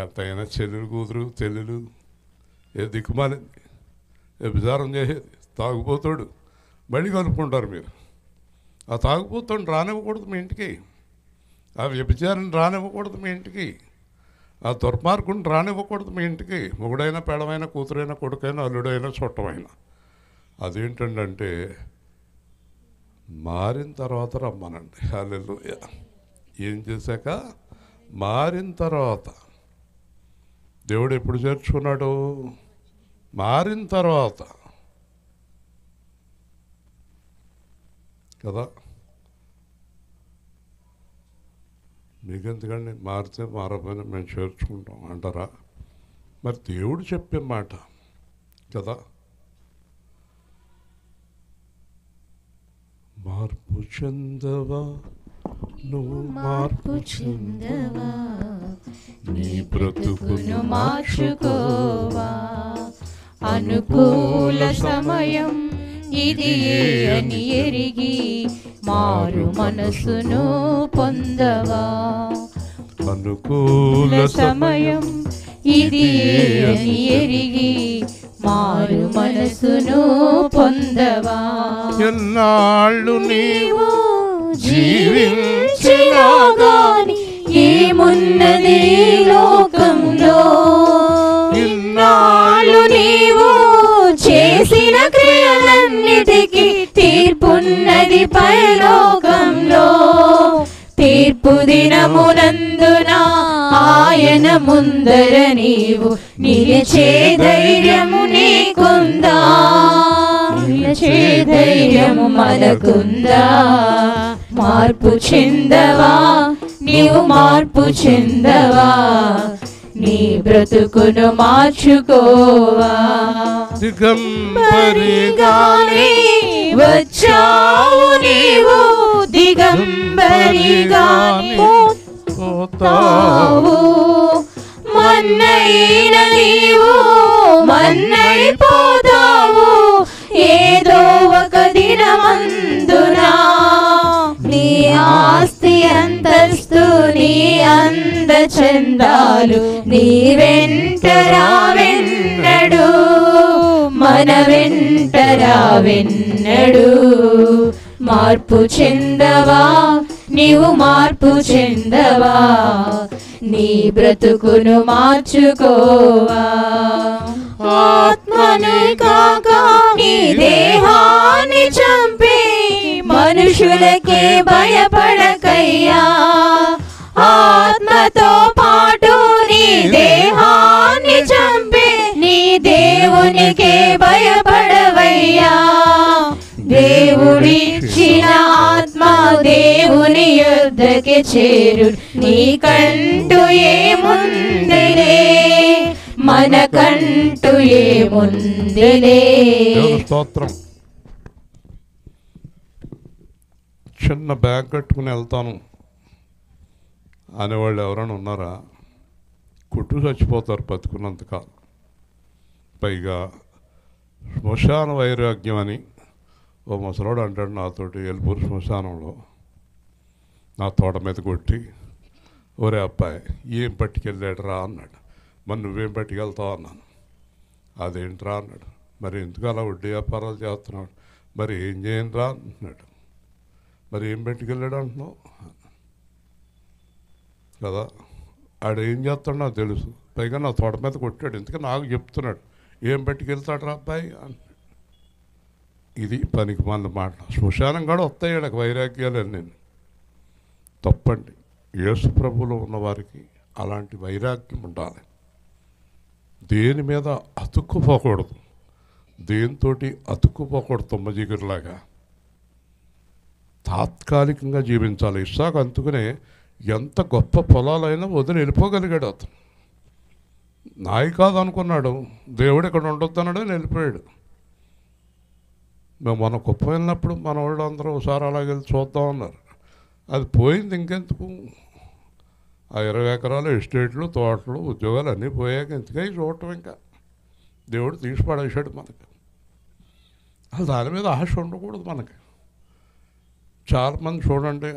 Speaker 1: ఎంతైనా చెల్లెలు కూతురు చెల్లెలు ఏ దిక్కుమాలింది, వ్యభిచారం చేసేది, తాగుపోతాడు, మళ్ళీ కలుపుకుంటారు మీరు. ఆ తాగుపోతాడు రానివ్వకూడదు మీ ఇంటికి, ఆ వ్యభిచారం రానివ్వకూడదు మీ ఇంటికి, ఆ దుర్మార్గుని రానివ్వకూడదు మీ ఇంటికి. మొగుడైనా పెడమైనా కూతురైనా కొడుకైనా అల్లుడైనా చుట్టమైనా. అదేంటంటే మారిన తర్వాత రమ్మనండి. హల్లెలూయా. ఏం చేశాక? మారిన తర్వాత. దేవుడు ఎప్పుడు చేర్చుకున్నాడు? మారిన తర్వాత కదా. మీకెందుకండి మారితే మారపోయినా మేము చేర్చుకుంటాం అంటారా? మరి దేవుడు చెప్పే మాట కదా. మార్పు చెందవా నువ్వు, మార్పు చెందవా, నీ బ్రతుకును
Speaker 3: మార్చుకోవా. అనుకూల సమయం ఇది అని ఎరిగి మారు మనసును పొందవా.
Speaker 1: అనుకూల
Speaker 3: సమయం ఇది అని ఎరిగి మారు మనసును పొందవా.
Speaker 1: ఎన్నాళ్ళు నీవు
Speaker 3: జీవించినా గాని ఏమున్నది లోకంలో, ఇన్నాళ్ళు నీవు చేసిన క్రియలన్నిటికీ తీర్పున్నది పరలోకంలో. తీర్పు దినమునందున ఆయన ముందర నీవు నిలిచే ధైర్యము నీకుందా? నిలిచే ధైర్యము మనకుందా? మార్పు చెందవా నీవు, మార్పు చెందవా, నీ బ్రతుకును మార్చుకోవా. దిగంబరిగానే వచ్చావు నీవు, దిగంబరిగానే పోతావు. మన్నైన నీవు మన్నైపోతావు. ఏదో ఒక దినమందునా నీ ఆస్తి అంతస్తు నీ అందచందాలు నీ వెంట రావెన్నడు, మన వెంట రావెన్నడు. మార్పు చెందవా నీవు, మార్పు చెందవా, నీ బ్రతుకును మార్చుకోవా. ఆత్మను కాక నీ దేహాన్ని చంపి మనుషులకే భయపడకయ్యా. ఆత్మతో పాటు నీ దేహాన్ని చంపి నీ దేవునికే భయపడవయ్యా. దేవుడిచ్చిన ఆత్మ దేవుని యుద్ధకి చేరు, నీకంటూ ఏముందిలే, మనకంటూ ఏముందిలే.
Speaker 1: స్తోత్రం. చిన్న బ్యాగ్ కట్టుకుని వెళ్తాను అనేవాళ్ళు ఎవరైనా ఉన్నారా? కుట్టు చచ్చిపోతారు బతుకున్నంతకాలం. పైగా శ్మశాన వైరాగ్యం అని ఓ ముసలోడు అంటాడు నాతోటి ఎల్పూరు శ్మశానంలో నా తోట మీద కొట్టి, ఒరే అబ్బాయి ఏం పట్టుకెళ్ళాడు రా అన్నాడు. మరి నువ్వేం పట్టుకెళ్తావు అన్నాను. అదేంట్రా అన్నాడు. మరి ఎందుకు అలా వడ్డీ వ్యాపారాలు చేస్తున్నాడు? మరి ఏం చేయను రా అంటున్నాడు. మరి ఏం పట్టుకెళ్ళాడు అంటున్నావు కదా. ఆడేం చేస్తాడు నాకు తెలుసు. పైగా నా తోట మీద కొట్టాడు, ఎందుకని నాకు చెప్తున్నాడు. ఏం పట్టుకెళ్తాడు రా అబ్బాయి అంటున్నాడు. ఇది పనికి మన మాట. శ్మశానం కూడా వస్తాయి ఈడకి వైరాగ్యాలు. నేను తప్పండి. యేసు ప్రభువులో ఉన్నవారికి అలాంటి వైరాగ్యం ఉండాలి. దేని మీద అతుక్కుపోకూడదు, దేనితోటి అతుక్కుపోకూడదు. తుమ్మజిగురులాగా తాత్కాలికంగా జీవించాలి. ఇస్సాకు అందుకనే ఎంత గొప్ప పొలాలైనా వదిలి వెళ్ళిపోగలిగాడు. అతను నాయి కాదు అనుకున్నాడు, దేవుడు ఇక్కడ ఉండొద్దన్నాడు, వెళ్ళిపోయాడు. మేము మన కుప్ప వెళ్ళినప్పుడు మన వాళ్ళు అందరూ ఒకసారి అలాగే వెళ్ళి చూద్దాం అన్నారు. అది పోయింది. ఇంకెందుకు? ఆ 20 ఎకరాలు ఎస్టేట్లు, తోటలు, ఉద్యోగాలు అన్నీ పోయాక ఎందుకై చూడటం? ఇంకా దేవుడు తీసి పడేసాడు మనకి. అసలు దాని మీద ఆశ ఉండకూడదు మనకి. చాలామంది చూడండి,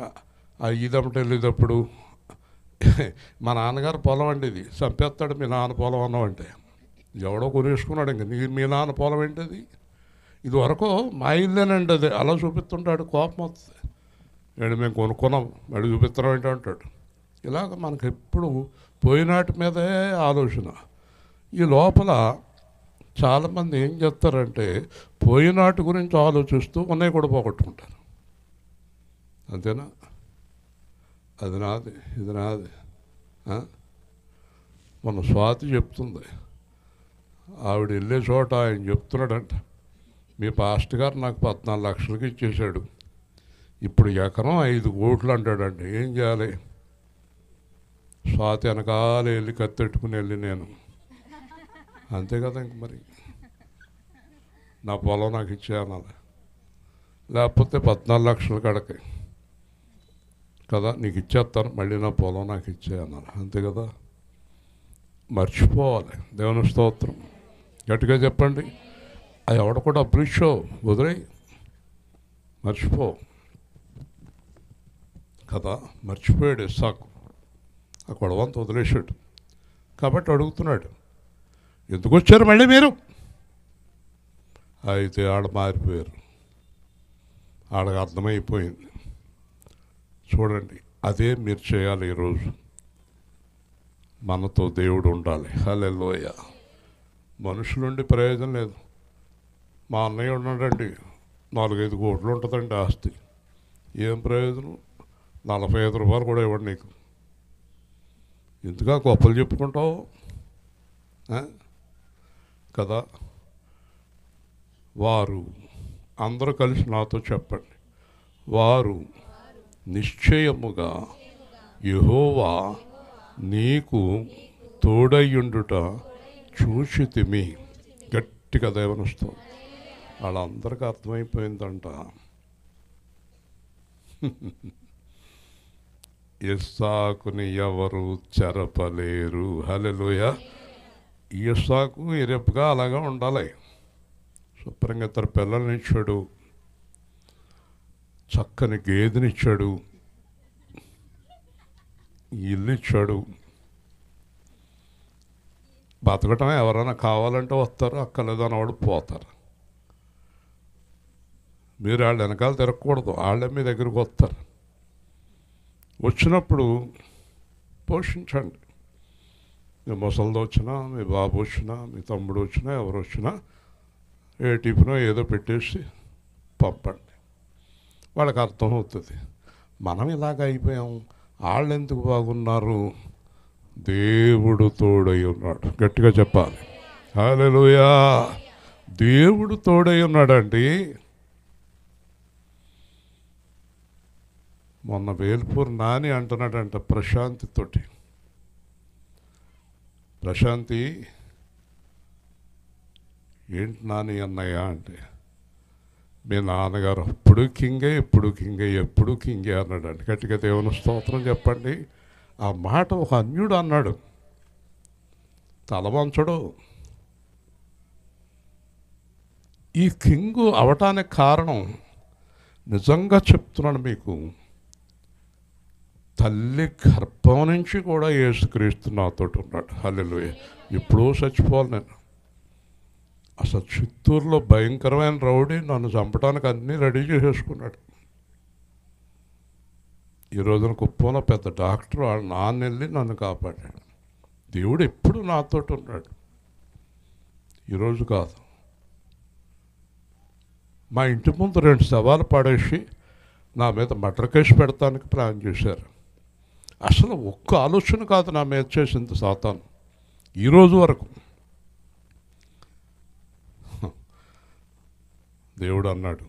Speaker 1: ఆ ఈదమ్మట వెళ్ళేటప్పుడు మా నాన్నగారు పొలం అండి, ఇది చంపేస్తాడు మీ నాన్న పొలం అన్నామంటే ఎవడో కొనేసుకున్నాడు. ఇంక మీ నాన్న పొలం ఏంటది? ఇది వరకు మా ఇల్లేనండి అది. అలా చూపిస్తుంటాడు, కోపం వస్తుంది. నేను మేము కొనుక్కున్నాం మళ్ళీ చూపిస్తున్నాం ఏంటి అంటాడు. ఇలాగ మనకు ఎప్పుడు పోయినాటి మీదే ఆలోచన. ఈ లోపల చాలామంది ఏం చేస్తారంటే పోయినాటి గురించి ఆలోచిస్తూ ఉన్నాయి కూడా పోగొట్టుకుంటారు. అంతేనా? అది నాది, ఇది నాది. మన స్వాతి చెప్తుంది, ఆవిడ వెళ్ళే చోట ఆయన చెప్తున్నాడంట, మీ పాస్టర్ గారు నాకు 14 లక్షలకి ఇచ్చేశాడు, ఇప్పుడు ఎకరం 5 కోట్లు అంటాడండి, ఏం చేయాలి? స్వాతి వెనకాల వెళ్ళి కత్తెట్టుకుని వెళ్ళి నేను, అంతే కదా ఇంక మరి నా పొలం నాకు ఇచ్చేయాలి, లేకపోతే 14 లక్షల కడకి కదా నీకు ఇచ్చేస్తాను, మళ్ళీ నా పొలం నాకు ఇచ్చేయన్నారు, అంతే కదా. మర్చిపోవాలి. దేవుని స్తోత్రం. గట్టిగా చెప్పండి. అది ఎవడ కూడా అప్రిషో వదిలే, మర్చిపో కదా. మర్చిపోయాడు ఇస్సాకు, ఆ గొడవంతా వదిలేసాడు. కాబట్టి అడుగుతున్నాడు, ఎందుకు వచ్చారు మళ్ళీ మీరు? అయితే ఆడ మారిపోయారు, ఆడకు అర్థమైపోయింది. చూడండి, అదే మీరు చేయాలి ఈరోజు. మనతో దేవుడు ఉండాలి. హల్లెలూయా. మనుషులుండి ప్రయోజనం లేదు. మా అన్నయ్య ఉన్నాడండి, 4-5 కోట్లు ఉంటుందండి ఆస్తి, ఏం ప్రయోజనం? 45 రూపాయలు కూడా ఇవ్వండి నీకు. ఎందుకు గొప్పలు చెప్పుకుంటావు కదా. వారు అందరూ కలిసి నాతో చెప్పండి, వారు నిశ్చయముగా యెహోవా నీకు తోడయ్యుండుట చూచితిమి. గట్టిగా దేవనొస్తాం. వాళ్ళందరికీ అర్థమైపోయిందంట, ఇస్సాకుని ఎవరు చెరపలేరు. హల్లెలూయా. ఇస్సాకు ఇరెప్పుగా అలాగా ఉండాలి. శుభ్రంగా 2 పిల్లల్నిచ్చాడు, చక్కని గేదెనిచ్చాడు, ఇల్లు ఇచ్చాడు. బతకటం ఎవరైనా కావాలంటే వస్తారు, అక్కర్లేదు అన్నవాడు పోతారు. మీరు వాళ్ళ వెనకాల తిరగకూడదు, వాళ్ళే మీ దగ్గరికి వస్తారు. వచ్చినప్పుడు పోషించండి. మీ ముసలిది వచ్చినా, మీ బాబు వచ్చినా, మీ తమ్ముడు వచ్చినా, ఎవరు వచ్చినా ఏ టిఫినో ఏదో పెట్టేసి పంపండి, వాళ్ళకి అర్థమవుతుంది. మనం ఇలాగ అయిపోయాం. వాళ్ళు ఎందుకు బాగున్నారు? దేవుడు తోడై ఉన్నాడు. గట్టిగా చెప్పాలి హల్లెలూయా. దేవుడు తోడై ఉన్నాడండి. మొన్న వేల్పూర్ నాని అంటున్నాడంట ప్రశాంతితోటి, ప్రశాంతి ఏంటి నాని అన్నయ్య అంటే, మీ నాన్నగారు అప్పుడు కింగే, ఎప్పుడు కింగే, ఎప్పుడు కింగే అన్నాడంట. గట్టిగా దేవుని స్తోత్రం చెప్పండి. ఆ మాట ఒక అన్యుడు అన్నాడు, తలవంచడు. ఈ కింగు అవటానికి కారణం నిజంగా చెప్తున్నాను మీకు, తల్లి గర్భం నుంచి కూడా యేసుక్రీస్తు నాతో ఉన్నాడు. హల్లెలూయా. ఎప్పుడో చచ్చిపోవాలి నేను. అసలు చిత్తూరులో భయంకరమైన రౌడీ నన్ను చంపడానికి అన్నీ రెడీ చేసేసుకున్నాడు. ఈ రోజున కుప్పంలో పెద్ద డాక్టర్ వాళ్ళ నాన్న వెళ్ళి నన్ను కాపాడాడు. దేవుడు ఎప్పుడు నాతో ఉన్నాడు. ఈరోజు కాదు. మా ఇంటి ముందు 2 శవాలు పడేసి నా మీద మర్డర్ కేసు పెడతానికి ప్లాన్ చేశారు. అసలు ఒక్క ఆలోచన కాదు నా మీద చేసింది సాతాను ఈరోజు వరకు. దేవుడు అన్నాడు,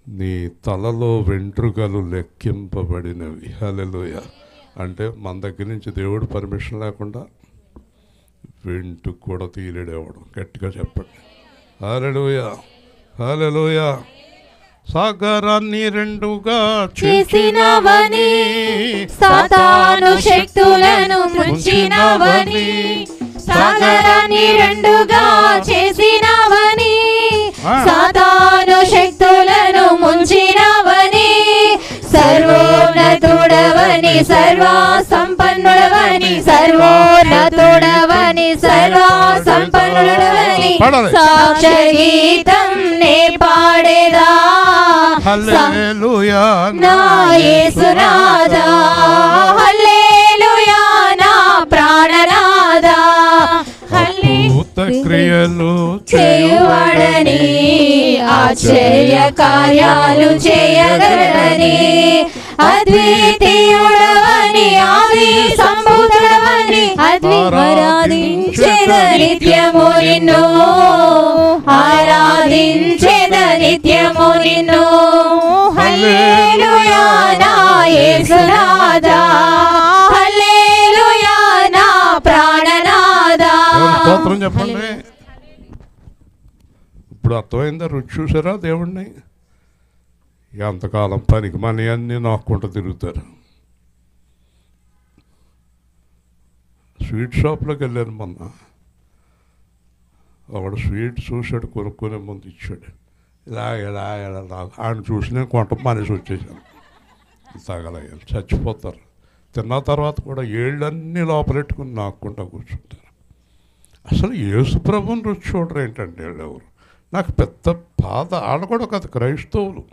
Speaker 1: నీ తలలో వెంట్రుకలు లెక్కింపబడినవి. హల్లెలూయా. అంటే మన దగ్గర నుంచి దేవుడు పర్మిషన్ లేకుండా వెంట్రుక కూడా తీయలేడేవాడు. గట్టిగా చెప్పండి హల్లెలూయా. హల్లెలూయా. సాగరాన్ని రెండుగా
Speaker 3: చేసినవని, సాతాను శక్తులను ముంచినవని, సాగరాన్ని రెండుగా చేసినవని, సాతాను శక్తులను ముంచినవని, సర్వోన్నతుడవని, సర్వ సంపన్నుడవని, సర్వోన్నతుడవని, సర్వ సంపన్నుడవని సాక్ష్య గీతం నే పాడేదా.
Speaker 1: హల్లెలూయా
Speaker 3: నా యేసునాథా, హల్లెలూయా నా ప్రాణనాథా,
Speaker 1: అద్భుత క్రియలు
Speaker 3: చేయువాడని, ఆశ్చర్య కార్యాలు చేయగలడని, అద్వితీయుడవని, ఆది సంభూతుడవని, ఆరాధించేద నిత్యము నిన్ను, ఆరాధించేద నిత్యము నిన్ను. హల్లెలూయా నా యేసునాథా, హల్లెలూయా నా ప్రాణనాథా.
Speaker 1: స్తోత్రం చెప్పండి. ఇప్పుడు అర్థమైందా? రుచి చూసారా దేవుణ్ణి? ఎంతకాలం పనికి మనీ అన్నీ నాకుంటూ తిరుగుతారు. స్వీట్ షాప్లోకి వెళ్ళాను మొన్న. ఒకడు స్వీట్ చూశాడు, కొనుక్కునే ముందు ఇచ్చాడు. ఇలా ఇలా ఇలా ఆయన చూసి నేను కొంట మానేసి వచ్చేసాను. తగలయ్యాను, చచ్చిపోతారు. తిన్న తర్వాత కూడా ఏళ్ళన్నీ లోపలెట్టుకుని నాకుంటా కూర్చుంటారు. అసలు యేసు ప్రభుని రుచి చూడరు ఏంటంటే వీళ్ళు ఎవరు? నాకు పెద్ద బాధ. ఆడ కూడా కాదు, క్రైస్తవులు.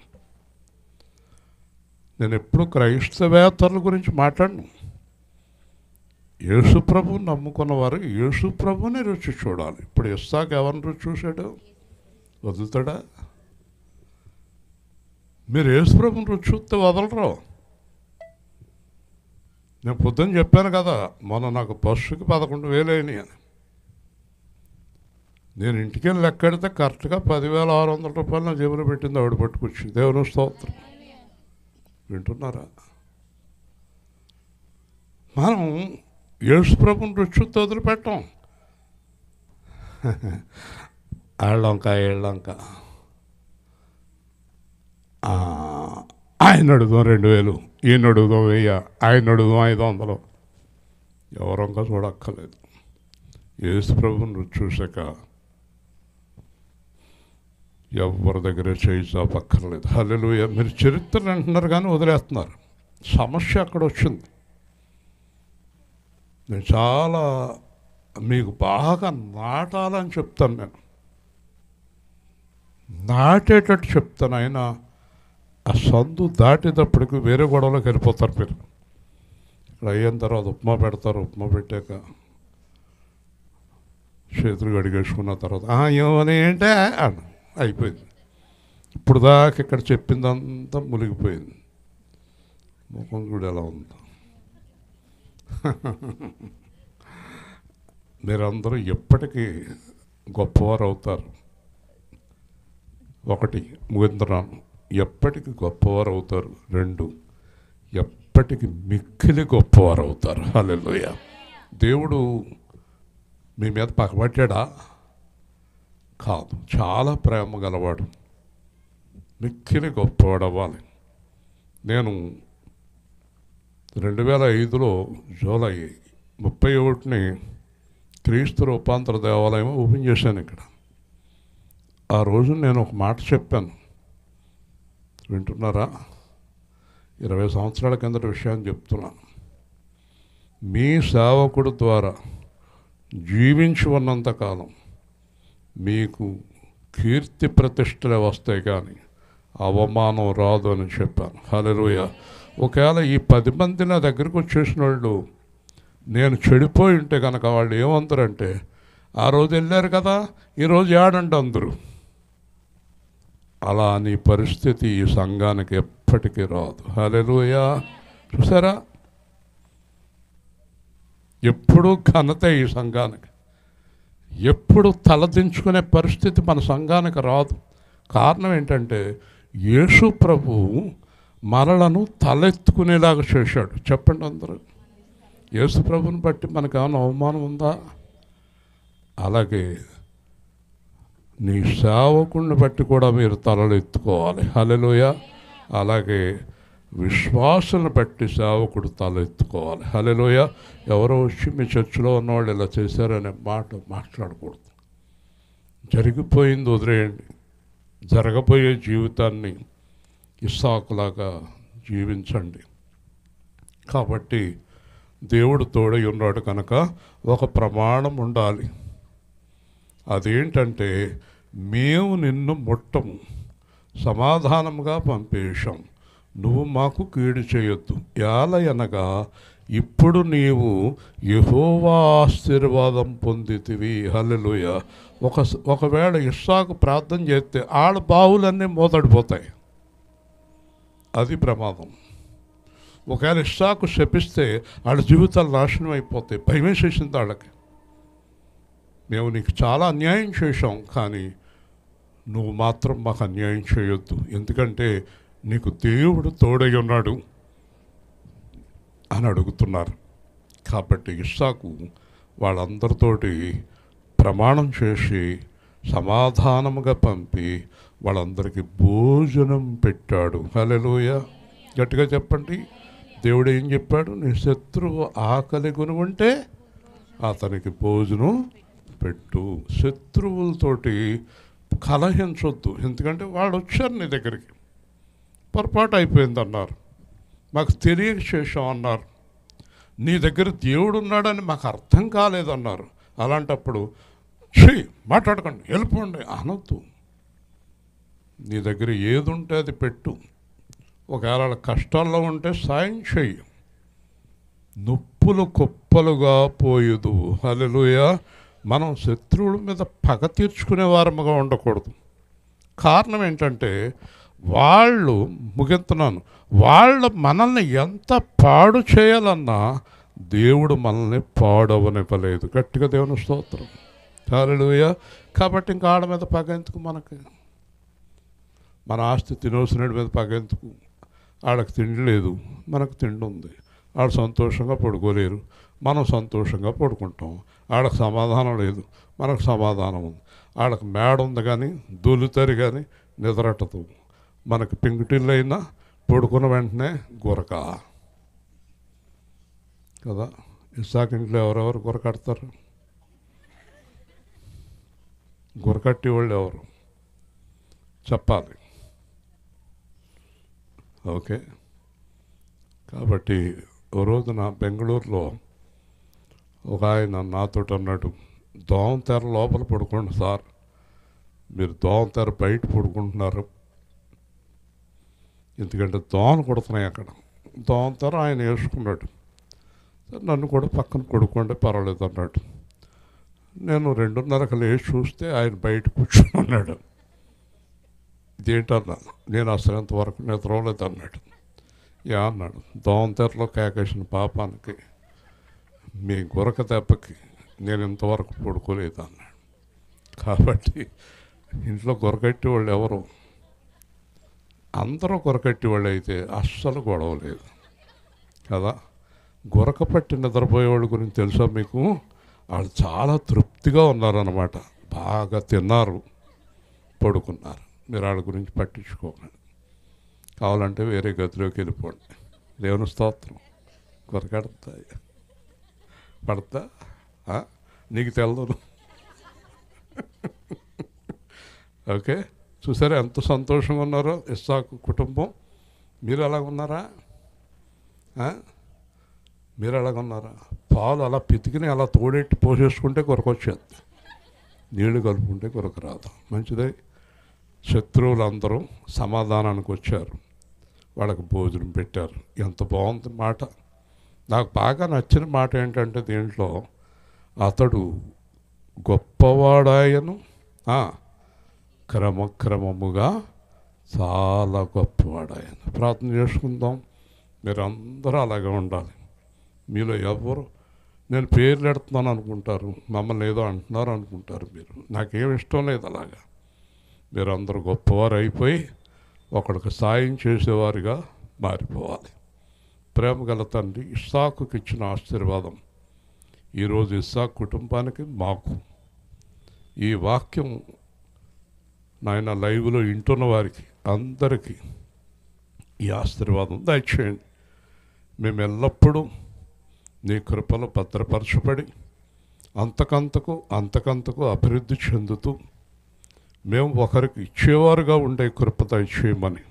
Speaker 1: నేను ఎప్పుడు క్రైస్తవేతరుల గురించి మాట్లాడను. యేసు ప్రభుని నమ్ముకున్న వారు యేసు ప్రభుని రుచి చూడాలి. ఇప్పుడు ఇస్సాకు ఎవరిని రుచి చూశాడు? వదులుతాడా? మీరు యేసు ప్రభుని రుచి చూస్తే వదలరు. నేను పొద్దున్న చెప్పాను కదా, మొన్న నాకు బస్సుకి 11,000 అయినాయి అని. నేను ఇంటికి వెళ్ళి లెక్కెడితే కరెక్ట్గా 10,600 రూపాయలు నా జేబులో పెట్టింది ఆవిడ పట్టుకొచ్చి. దేవుని స్తోత్రం. వింటున్నారా? మనం యేసు ప్రభుని రుచి వదిలిపెట్టాం. ఆళ్ళంక ఏళ్ళంక ఆయన అడుగుదాం 2,000, ఈయన అడుగుదాం 1,000, ఆయన అడుగుదాం 500. ఎవరంకా చూడక్కర్లేదు. యేసు ప్రభుని రుచి చూసాక ఎవరి దగ్గర చేయి చాపక్కర్లేదు. హల్లెలూయా. మీరు చరిత్రను అంటున్నారు కానీ వదిలేస్తున్నారు. సమస్య అక్కడ వచ్చింది. నేను చాలా మీకు బాగా నాటాలని చెప్తాను. నేను నాటేటట్టు చెప్తాను. అయినా ఆ సందు దాటేటప్పటికి వేరే గొడవలోకి వెళ్ళిపోతారు మీరు. ఇక్కడ అయిన తర్వాత ఉప్మా పెడతారు. ఉప్మా పెట్టాక చేతులు కడిగేసుకున్న తర్వాత ఏమని ఏంటే అని అయిపోయింది. ఇప్పుడు దాకా ఇక్కడ చెప్పిందంతా మునిగిపోయింది. ముఖం కూడా ఎలా ఉందో. మీరందరూ ఎప్పటికీ గొప్పవారు అవుతారు. ఒకటి ముగింద్రాను, ఎప్పటికీ గొప్పవారు అవుతారు. రెండు, ఎప్పటికీ మిక్కిలి గొప్పవారు అవుతారు. హల్లెలూయా. దేవుడు మీ మీద పగబట్టాడా? కాదు, చాలా ప్రేమ గలవాడు. మిక్కిలి గొప్పవాడు అవ్వాలి. నేను 2005లో జూలై 31ని క్రీస్తు రూపాంతర దేవాలయం ఓపెన్ చేశాను ఇక్కడ. ఆ రోజు నేను ఒక మాట చెప్పాను, వింటున్నారా? 20 సంవత్సరాల కిందట విషయాన్ని చెప్తున్నాను. మీ సేవకుడు ద్వారా జీవించి ఉన్నంతకాలం మీకు కీర్తి ప్రతిష్టలే వస్తాయి, కానీ అవమానం రాదు అని చెప్పాను. హల్లెలూయా. ఒకవేళ ఈ 10 మంది నా దగ్గరికి వచ్చేసిన వాళ్ళు నేను చెడిపోయి ఉంటే కనుక వాళ్ళు ఏమంటారంటే, ఆ రోజు వెళ్ళారు కదా, ఈరోజు ఏడంటే అందరూ. అలా నీ పరిస్థితి ఈ సంఘానికి ఎప్పటికీ రాదు. హల్లెలూయా. చూసారా, ఎప్పుడూ ఘనత ఈ సంఘానికి. ఎప్పుడు తలదించుకునే పరిస్థితి మన సంఘానికి రాదు. కారణం ఏంటంటే యేసు ప్రభు మనలను తలెత్తుకునేలాగా చేశాడు. చెప్పండి అందరూ. యేసు ప్రభుని బట్టి మనకు ఏమైనా అవమానం ఉందా? అలాగే నీ సేవకుడిని బట్టి కూడా మీరు తలలు ఎత్తుకోవాలి. హల్లెలూయా. అలాగే విశ్వాసాన్ని బట్టి సేవకుడు తల ఎత్తుకోవాలి. హల్లెలూయా. ఎవరో వచ్చి మీ చర్చిలో ఉన్నవాళ్ళు ఇలా చేశారనే మాట మాట్లాడకూడదు. జరిగిపోయింది వదిలేయండి. జరగబోయే జీవితాన్ని ఇస్సాకులాగా జీవించండి. కాబట్టి దేవుడు తోడై ఉన్నాడు కనుక ఒక ప్రమాణం ఉండాలి. అదేంటంటే, మేము నిన్ను ముట్టము, సమాధానంగా పంపేశాం, నువ్వు మాకు కీడు చేయొద్దు. ఏలయనగా ఇప్పుడు నీవు యెహోవా ఆశీర్వాదం పొందితివి. హల్లెలూయా. ఒకవేళ ఇస్సాకు ప్రార్థన చేస్తే ఆళ్ళ బావులన్నీ మూతడిపోతాయి. అది ప్రమాదం. ఒకవేళ ఇస్సాకు శపిస్తే వాళ్ళ జీవితాలు నాశనం అయిపోతాయి. భయమేసేసింది వాళ్ళకి. మేము నీకు చాలా అన్యాయం చేశాం, కానీ నువ్వు మాత్రం మాకు అన్యాయం చేయొద్దు, ఎందుకంటే నీకు దేవుడు తోడై ఉన్నాడు అని అడుగుతున్నారు. కాబట్టి ఇస్సాకు వాళ్ళందరితోటి ప్రమాణం చేసి సమాధానముగా పంపి వాళ్ళందరికీ భోజనం పెట్టాడు. హల్లెలూయా. గట్టిగా చెప్పండి. దేవుడు ఏం చెప్పాడు? నీ శత్రువు ఆకలి కొని ఉంటే అతనికి భోజనం పెట్టు. శత్రువులతోటి కలహించొద్దు, ఎందుకంటే వాళ్ళు వచ్చారు నీ దగ్గరికి, పొరపాటు అయిపోయింది అన్నారు, మాకు తెలియక చేసాం అన్నారు, నీ దగ్గర దేవుడు ఉన్నాడని మాకు అర్థం కాలేదన్నారు. అలాంటప్పుడు మాట్లాడకండి, వెళ్ళిపోండి అనొద్దు. నీ దగ్గర ఏది ఉంటే అది పెట్టు. ఒకవేళ కష్టాల్లో ఉంటే సాయం చెయ్యి. నొప్పులు కుప్పలుగా పోయుదు. హల్లెలూయా. మనం శత్రువుల మీద పగ తీర్చుకునే వారముగా ఉండకూడదు. కారణం ఏంటంటే వాళ్ళు మనల్ని ఎంత పాడు చేయాలన్నా దేవుడు మనల్ని పాడవనివ్వలేదు. గట్టిగా దేవుని స్తోత్రం. హల్లెలూయా. కాబట్టి ఇంకా ఆడ మీద పగ ఎందుకు? మనకి మన ఆస్తి తినవలసిన మీద పగ ఎందుకు? వాళ్ళకి తిండి లేదు, మనకు తిండి ఉంది. వాళ్ళు సంతోషంగా పడుకోలేరు, మనం సంతోషంగా పడుకుంటాం. వాళ్ళకి సమాధానం లేదు, మనకు సమాధానం ఉంది. వాళ్ళకి మేడ ఉంది కానీ దొలుతారు కానీ నిద్రట్టదు. మనకు పెంకుటిల్లు అయినా పడుకున్న వెంటనే గురక కదా. ఇస్సాకు ఇంట్లో ఎవరెవరు గురకడతారు? గురకట్టి వాళ్ళు ఎవరు చెప్పాలి. ఓకే. కాబట్టి ఓ రోజున బెంగళూరులో ఒక ఆయన నాతో అన్నాడు, దోమ తెర లోపల పడుకోండి సార్, మీరు దోమ తెర బయట పడుకుంటున్నారు, ఎందుకంటే దోమలు కొడుతున్నాయి అక్కడ. దోమ తెర ఆయన వేసుకున్నాడు. నన్ను కూడా పక్కన పడుకోండి పర్వాలేదు అన్నాడు. నేను 2:30కి లేచి చూస్తే ఆయన బయట కూర్చొని ఉన్నాడు. ఇదేంటన్నాను. నేను అసలు ఎంతవరకు నిద్రలేదు అన్నాడు. యా అన్నాడు. దోమతెరలో కేకేసిన పాపానికి మీ గురక దెబ్బకి నేను ఇంతవరకు పడుకోలేదు అన్నాడు. కాబట్టి ఇంట్లో గురకట్టి వాళ్ళు ఎవరు? అందరూ గురకట్టి వాళ్ళు అయితే అస్సలు గొడవ లేదు కదా. గురక పట్టి నిద్రపోయేవాళ్ళ గురించి తెలుసా మీకు? వాళ్ళు చాలా తృప్తిగా ఉన్నారన్నమాట. బాగా తిన్నారు, పడుకున్నారు. మీరు వాళ్ళ గురించి పట్టించుకోకండి. కావాలంటే వేరే గదిలోకి వెళ్ళిపోండి. దేవుని స్తోత్రం. గురకడతా పడతా నీకు తెలదు. ఓకే, చూసారా ఎంత సంతోషంగా ఉన్నారో ఇస్సాకు కుటుంబం. మీరు అలాగున్నారా? మీరు ఎలాగున్నారా? పాలు అలా పితికిని అలా తోడెట్టి పోసేసుకుంటే కొరకొచ్చేది, నీళ్లు కలుపుకుంటే కొరకు రాదు. మంచిదే. శత్రువులందరూ సమాధానానికి వచ్చారు, వాళ్ళకి భోజనం పెట్టారు. ఎంత బాగుంది మాట. నాకు బాగా నచ్చిన మాట ఏంటంటే దీంట్లో అతడు గొప్పవాడాయను, క్రమక్రమముగా చాలా గొప్పవాడాయను. ప్రార్థన చేసుకుందాం. మీరందరూ అలాగే ఉండాలి. మీలో ఎవరు నేను పేర్లు పెడుతున్నాను అనుకుంటారు, మమ్మల్ని ఏదో అంటున్నారు అనుకుంటారు. మీరు నాకేం ఇష్టం లేదు అలాగా. మీరందరూ గొప్పవారు అయిపోయి ఒకడికి సాయం చేసేవారుగా మారిపోవాలి. ప్రేమ గల తండ్రి, ఇస్సాకుకి ఇచ్చిన ఆశీర్వాదం ఈరోజు ఇస్సాకు కుటుంబానికి, మాకు ఈ వాక్యం నాయన లైవ్లో వింటున్న వారికి అందరికీ ఈ ఆశీర్వాదం దయచేయండి. మేము ఎల్లప్పుడూ నీ కృపలో భద్రపరచబడి అంతకంతకు అభివృద్ధి చెందుతూ మేము ఒకరికి ఇచ్చేవారుగా ఉండే కృప దయచేయమని,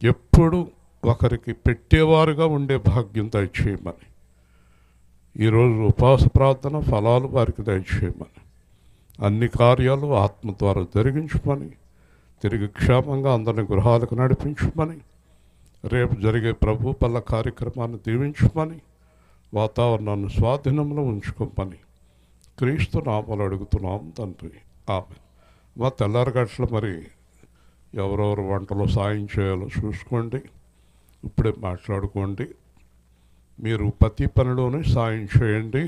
Speaker 1: ఎప్పుడు ఒకరికి పెట్టేవారుగా ఉండే భాగ్యం దయచేయమని, ఈరోజు ఉపవాస ప్రార్థన ఫలాలు వారికి దయచేయమని, అన్ని కార్యాలు ఆత్మ ద్వారా జరిగించమని, తిరిగి క్షేమంగా అందరిని గృహాలకు నడిపించమని, రేపు జరిగే ప్రభు పల్ల కార్యక్రమాన్ని దీవించమని, వాతావరణాన్ని స్వాధీనంలో ఉంచుకోమని క్రీస్తు నామములో అడుగుతున్నాం తండ్రి. ఆమె. మా తెల్లారగట్ల మరి ఎవరెవరు వంటలో సాయం చేయాలో చూసుకోండి. ఇప్పుడే మాట్లాడుకోండి. మీరు ప్రతి పనిలోనే సాయం చేయండి.